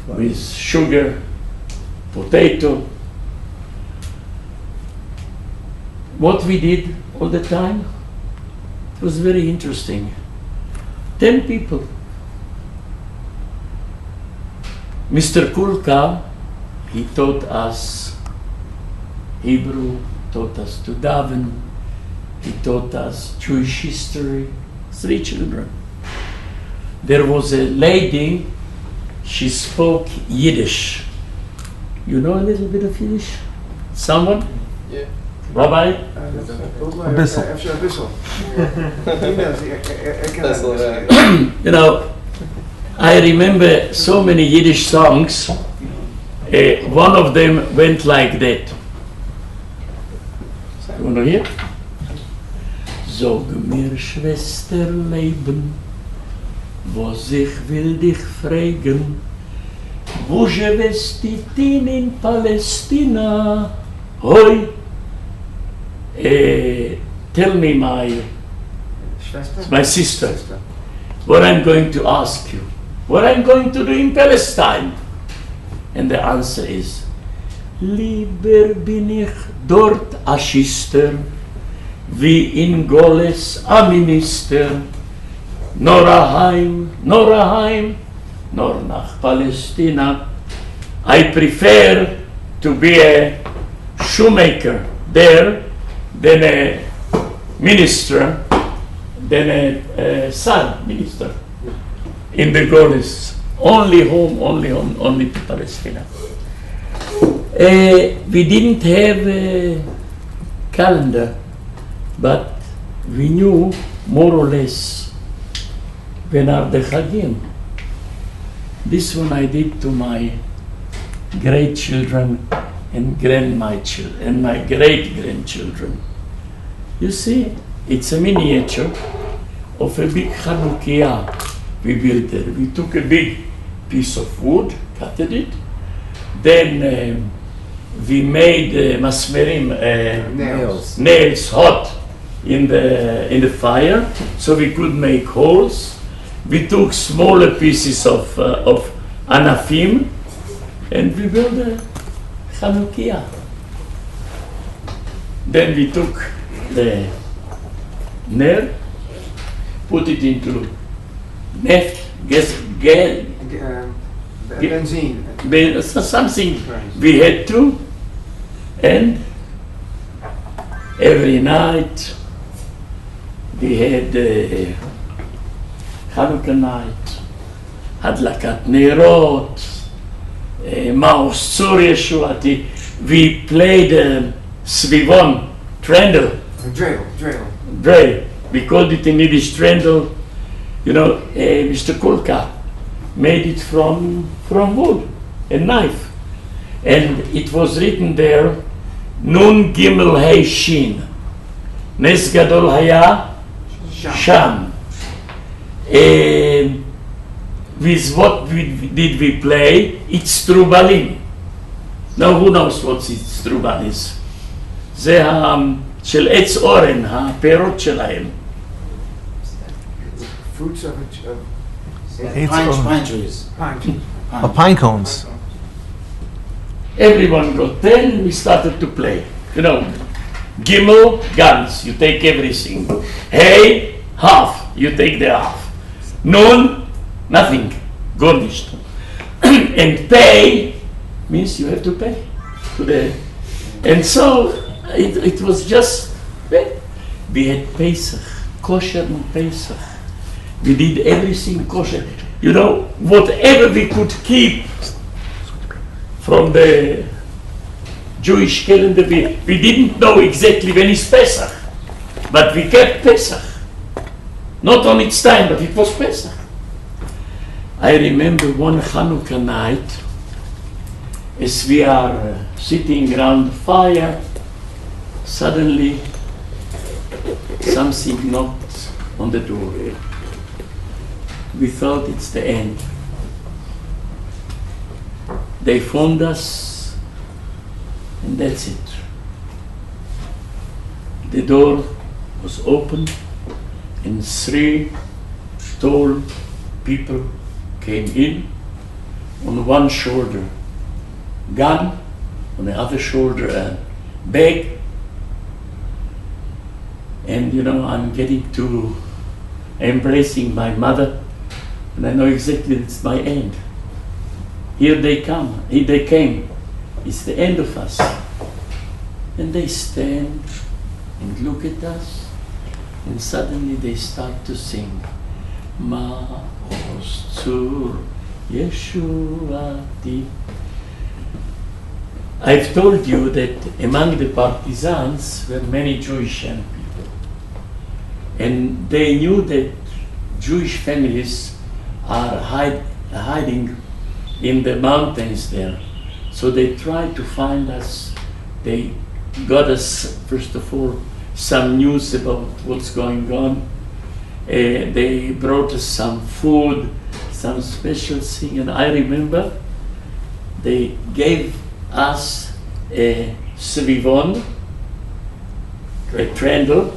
with sugar, potato. What we did all the time, it was very interesting. 10 people. Mr. Kulka, he taught us Hebrew, taught us to daven, he taught us Jewish history, 3 children. There was a lady, she spoke Yiddish. You know a little bit of Yiddish? Someone? Yeah. Rabbi? Bissel. You know, I remember so many Yiddish songs. One of them went like that. You want to hear? Sag mir, Schwester Leben, was ich will dich fragen, wo живешь ты in Palästina? Hoi, tell me my sister, what I'm going to ask you, what I'm going to do in Palestine. And the answer is, lieber bin ich dort a Schister, wie in Goles a Minister, nor a heim, nor nach Palästina. I prefer to be a shoemaker there than a minister, than a son minister in the Goles. Only home, only to Palestine. We didn't have a calendar, but we knew more or less when are the Chagim. This one I did to my great children and my great grandchildren. You see, it's a miniature of a big Chanukiah we built there. We took a big piece of wood, cut it, then we made masmerim, nails hot in the fire, so we could make holes. We took smaller pieces of anafim, and we built a Chanukiah. Then we took the ner, put it into neft, benzene, something we had to, and every night we had Hanukkah night, Hadlakat Nerot, Maus Tzur Yeshuati. We played Svivon, Trendle. Drill. We called it in Yiddish Trendle. You know, Mr. Kulka made it from wood, a knife. And it was written there, Nun Gimel Hey Shin. Nes Gadol Haya Sham. with what did we play? It's טרובל. Now who knows what it's טרובל is? זה של עץ אורן, הפירות שלהם. Fruits of Pine trees. pine trees. Pine cones. Everyone got 10, we started to play. You know, Gimel, guns, you take everything. Hey, half, you take the half. Nun, nothing, garnished. And pay means you have to pay to the. And so it was just, we had Pesach, kosher and Pesach. We did everything kosher. You know, whatever we could keep from the Jewish calendar, we didn't know exactly when is Pesach, but we kept Pesach. Not on its time, but it was Pesach. I remember one Hanukkah night, as we are sitting around the fire, suddenly something knocked on the door. We thought it's the end. They phoned us, and that's it. The door was open, and 3 tall people came in. On one shoulder, gun, on the other shoulder, a bag. And you know, I'm getting to embracing my mother, and I know exactly it's my end. Here they come, here they came. It's the end of us. And they stand and look at us, and suddenly they start to sing. Ma'oz tzur Yeshuati. I've told you that among the partisans were many Jewish young people. And they knew that Jewish families are hiding in the mountains there. So they tried to find us. They got us, first of all, some news about what's going on. They brought us some food, some special thing. And I remember they gave us a srivon, a trendle,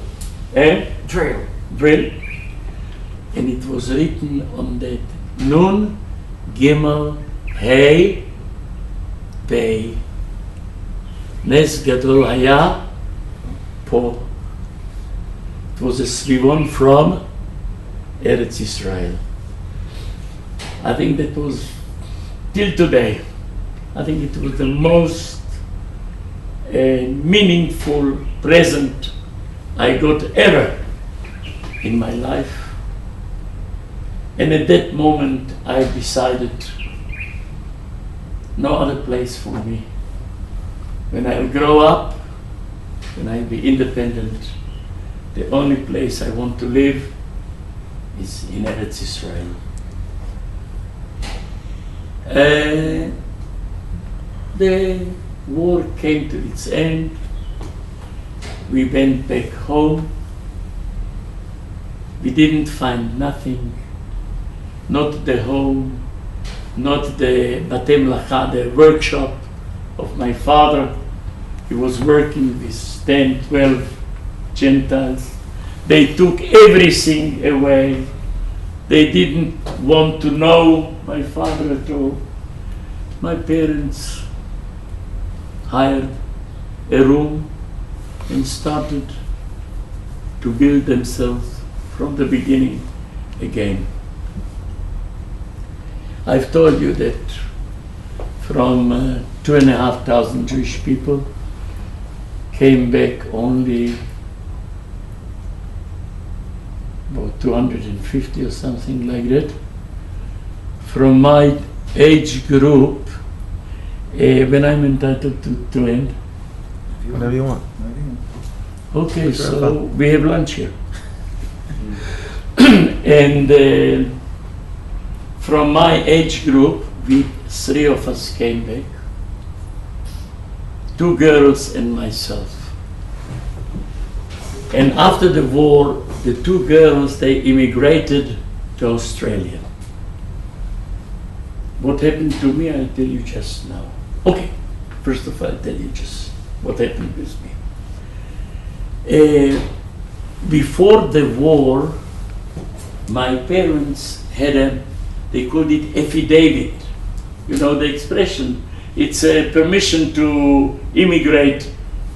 a drill, and it was written on that Nun, Gimel, Hey, Pei. Nes Gadol Haya, Po. It was a srivon from Eretz Israel. I think that was, till today, I think it was the most meaningful present I got ever in my life. And at that moment I decided no other place for me. When I'll grow up, when I'll be independent, the only place I want to live is in Eretz Israel. The war came to its end. We went back home. We didn't find nothing, not the home, not the Batei Melacha, the workshop of my father. He was working with 10, 12 Gentiles. They took everything away. They didn't want to know my father at all. My parents hired a room and started to build themselves from the beginning again. I've told you that from 2,500 Jewish people came back only about 250 or something like that. From my age group, when I'm entitled to end. Whatever you want. Okay, so we have lunch here. And from my age group, we 3 of us came back. 2 girls and myself. And after the war, the 2 girls, they immigrated to Australia. What happened to me, I'll tell you just now. Okay, first of all, I'll tell you just what happened with me. Before the war, my parents had they called it affidavit. You know the expression? It's a permission to immigrate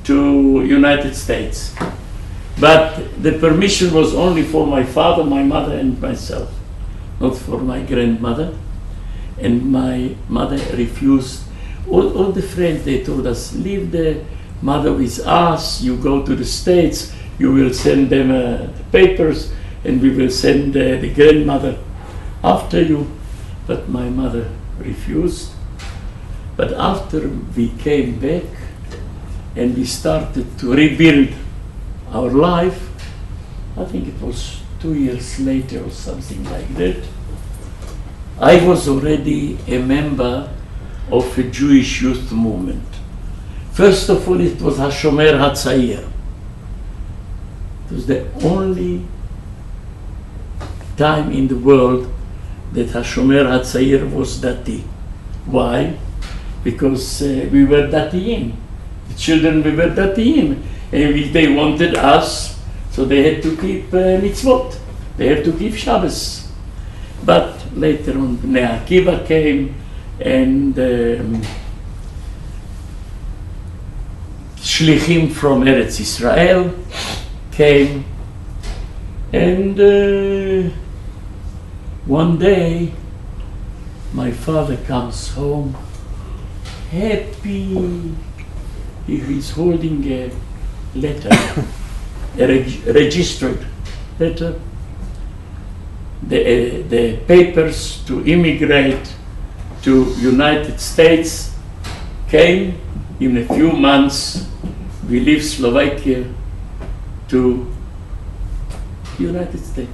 to United States. But the permission was only for my father, my mother, and myself, not for my grandmother. And my mother refused. All the friends, they told us, leave the mother with us, you go to the States, you will send them the papers, and we will send the grandmother after you. But my mother refused. But after we came back and we started to rebuild our life, I think it was 2 years later or something like that, I was already a member of a Jewish youth movement. First of all, it was HaShomer HaTzair. It was the only time in the world that HaShomer HaTzair was Dati. Why? Because we were Datiim. The children, we were Datiim. And they wanted us, so they had to keep mitzvot. They had to keep Shabbos. But later on, Bnei Akiva came, and Shlichim from Eretz Israel came, and one day my father comes home happy. He's holding a letter, a registered letter, the papers to immigrate to United States came. In a few months, we leave Slovakia to United States.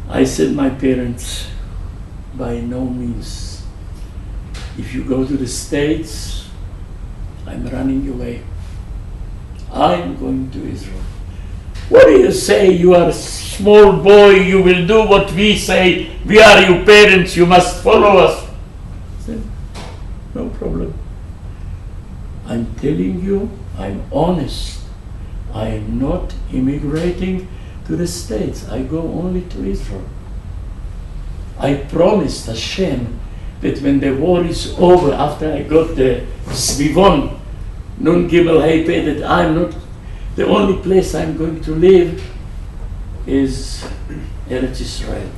I said, my parents, by no means. If you go to the States, I'm running away. I'm going to Israel. What do you say? You are a small boy, you will do what we say. We are your parents, you must follow us. I said, no problem. I'm telling you, I'm honest. I am not immigrating to the States. I go only to Israel. I promised Hashem that when the war is over, after I got the Svivon, Nun Gimel Hey Pei, that I'm not, the only place I'm going to live is Eretz Israel.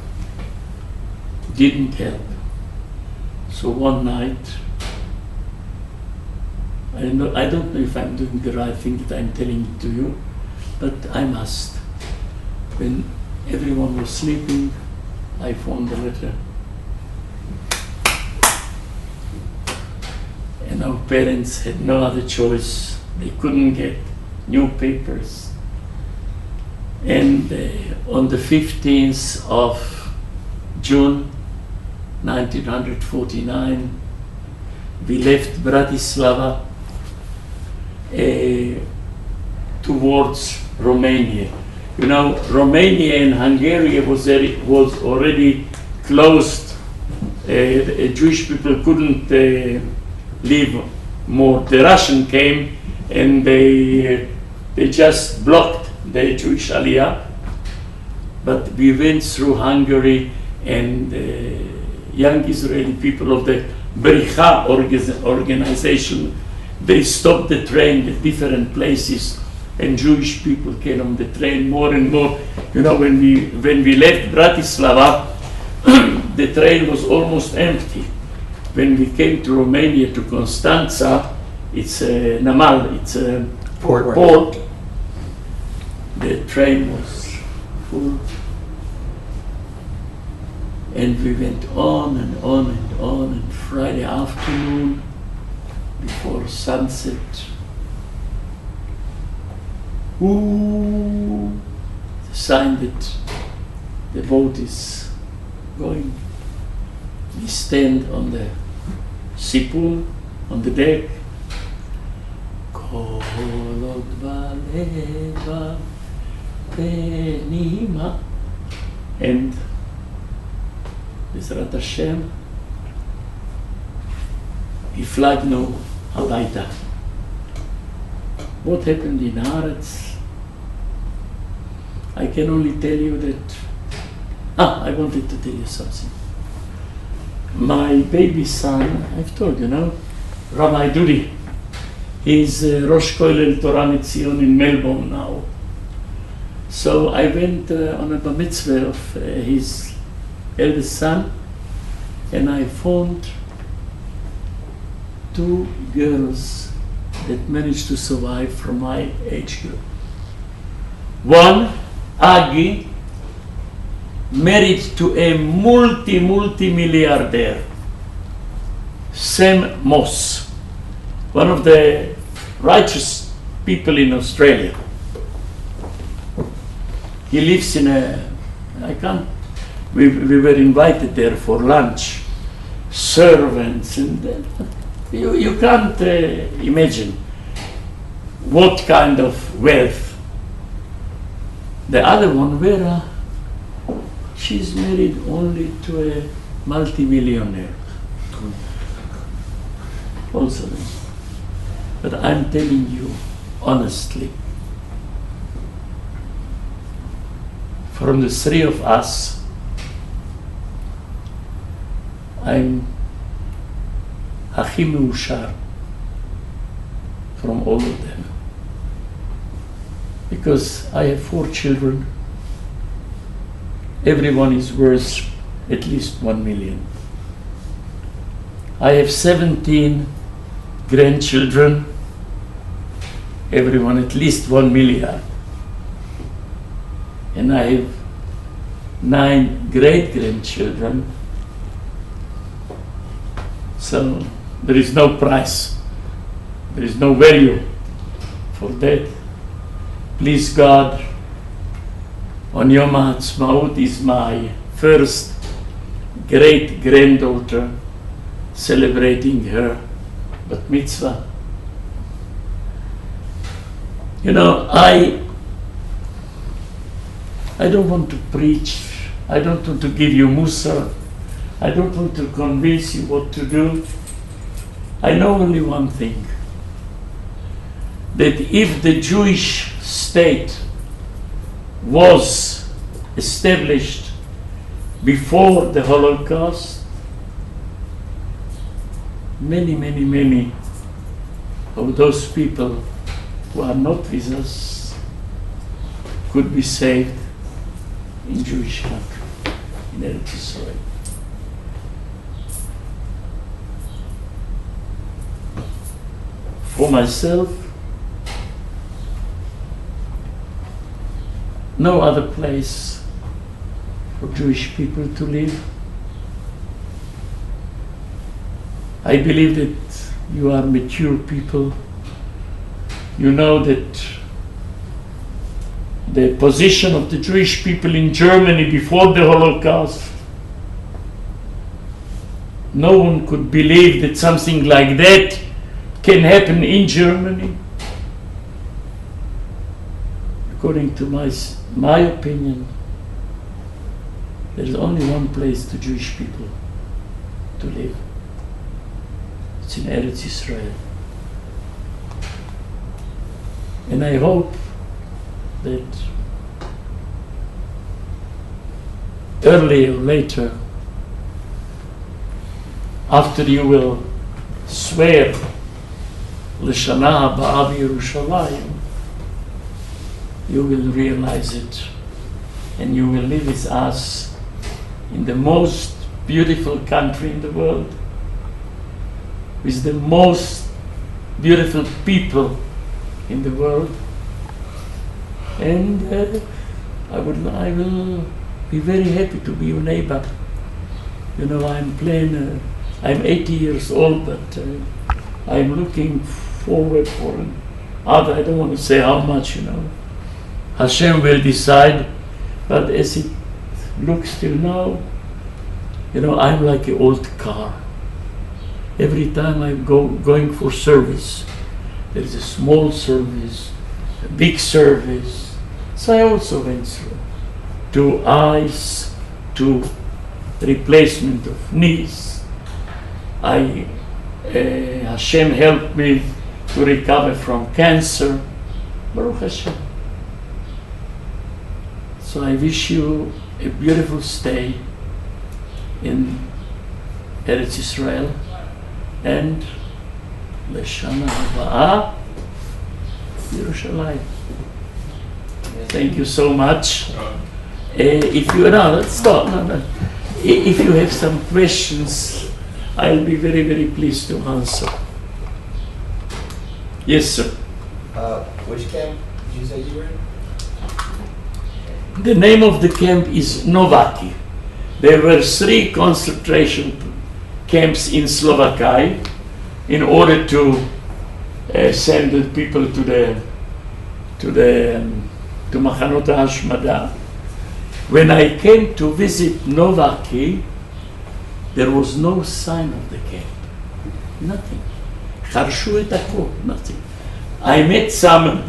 Didn't help. So one night, I don't know if I'm doing the right thing that I'm telling it to you, but I must. When everyone was sleeping, I found the letter. And our parents had no other choice. They couldn't get new papers. And on the 15th of June 1949, we left Bratislava towards Romania. You know, Romania and Hungary was already closed. Jewish people couldn't live more. The Russian came and they just blocked the Jewish Aliyah. But we went through Hungary, and young Israeli people of the Bericha organization, they stopped the train at different places, and Jewish people came on the train more and more. You know, when we left Bratislava, the train was almost empty. When we came to Romania, to Constanța, it's a Namal, it's a port. The train was full. And we went on and on and on, and Friday afternoon, before sunset, the sign that the boat is going. We stand on the sipun, on the deck. Kol od baleva penima And בעזרת השם, הפלגנו הביתה. What happened in Haaretz? I can only tell you that... I wanted to tell you something. My baby son, I've told you, no? Rabbi Dudi, he's Rosh Kollel Torah Mitzion in Melbourne now. So I went on a bar mitzvah of his eldest son, and I found 2 girls that managed to survive from my age group. One, Agi, married to a multi-milliardaire, Sam Moss, one of the righteous people in Australia. He lives in we were invited there for lunch, servants, and you can't imagine what kind of wealth. The other one, Vera, she's married only to a multi-millionaire. Also, but I'm telling you honestly, from the 3 of us, I'm הכי מאושר from all of them. Because I have 4 children, everyone is worth at least 1 million. I have 17 grandchildren, everyone at least 1 million. And I have 9 great-grandchildren. So there is no price, there is no value for that. Please God, on Yom HaAtzmaut is my first great-granddaughter celebrating her bat mitzvah. You know, I don't want to preach, I don't want to give you mussar, I don't want to convince you what to do. I know only one thing, that if the Jewish state was established before the Holocaust, many of those people who are not with us could be saved in Jewish country, in Eretz Israel. For myself, no other place for Jewish people to live. I believe that you are mature people. You know that the position of the Jewish people in Germany before the Holocaust, no one could believe that something like that can happen in Germany. According to my opinion, there is only one place for Jewish people to live. It's in Eretz Israel. And I hope that earlier or later, after you will swear L'Shana Haba Yerushalayim, you will realize it, and you will live with us in the most beautiful country in the world, with the most beautiful people in the world, and I will be very happy to be your neighbor. You know, I'm 80 years old, but I'm looking forward for another, I don't want to say how much, you know. Hashem will decide, but as it looks till now, you know, I'm like an old car. Every time I'm going for service, there is a small service, a big service. So I also went through. to eyes, to replacement of knees. Hashem helped me to recover from cancer. Baruch Hashem. So I wish you a beautiful stay in Eretz Israel, and Leshana Haba'ah, Yerushalayim. Thank you so much. If you let's stop. No. If you have some questions, I'll be very, very pleased to answer. Yes, sir. Which camp did you say you were in? The name of the camp is Novaki. There were 3 concentration camps in Slovakia in order to send the people to Machanot HaHashmada. When I came to visit Novaki, there was no sign of the camp. Nothing. Charshu et hakol, nothing. I met some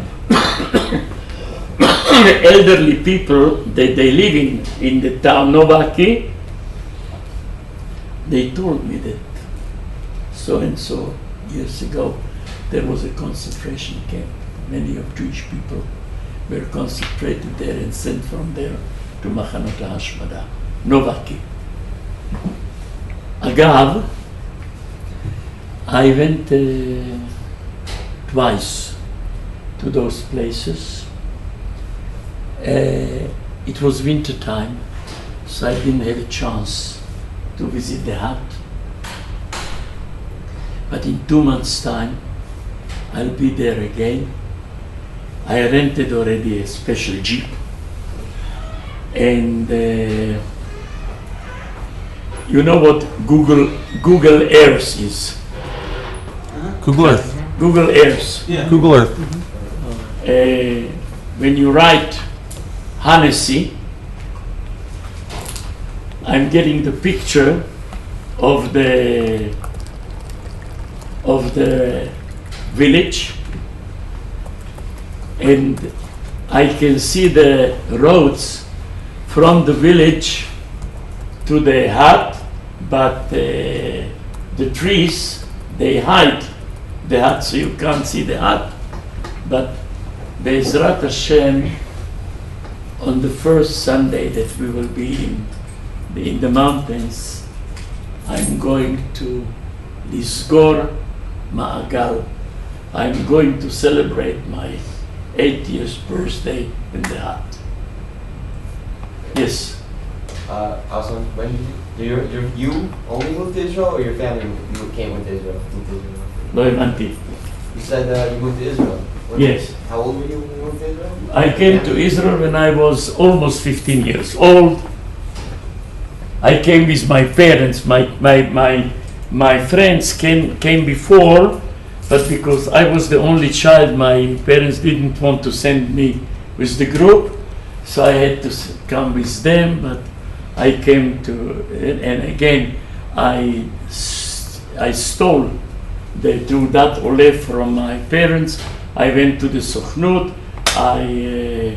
elderly people that they live in the town Novaki. They told me that so and so years ago there was a concentration camp. Many of Jewish people were concentrated there and sent from there to Machanot HaHashmada, Novaki. Agav, I went twice to those places. It was winter time, so I didn't have a chance to visit the hut. But in 2 months' time, I'll be there again. I rented already a special jeep, and you know what Google Earth is? Google Earth. Google Earth. Yeah. Google Earth. When you write Hanesi, I'm getting the picture of the village, and I can see the roads from the village to the hut, but the trees, they hide the hut, so you can't see the hut. But Be'ezrat Hashem, on the first Sunday that we will be in the mountains, I'm going to Lisgor Ma'agal. I'm going to celebrate my 80th birthday in the hut. Yes. Also, when you only moved to Israel, or your family came with Israel? Lo הבנתי. You said you moved to Israel. Yes. How old were you when you moved to Israel? I came to Israel when I was almost 15 years old. I came with my parents. My friends came before, but because I was the only child, my parents didn't want to send me with the group, so I had to come with them. But I came to, and again, I stole the Teudat Ole from my parents. I went to the Sochnut. I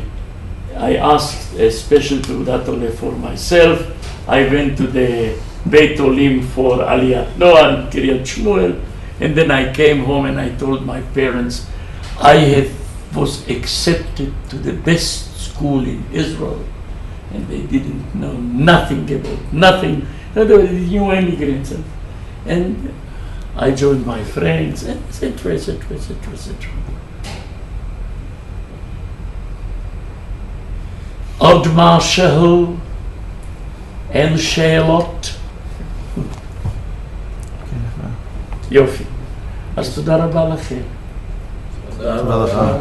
asked a special Teudat Ole for myself. I went to the Beit Olim for Aliyat Noah and Kiryat Shmuel, and then I came home and I told my parents I was accepted to the best school in Israel, and they didn't know nothing about nothing. They were new immigrants, and I joined my friends, etc., etc., etc., etc. עוד משהו? אין שאלות? יופי. אז תודה רבה לכם. תודה רבה.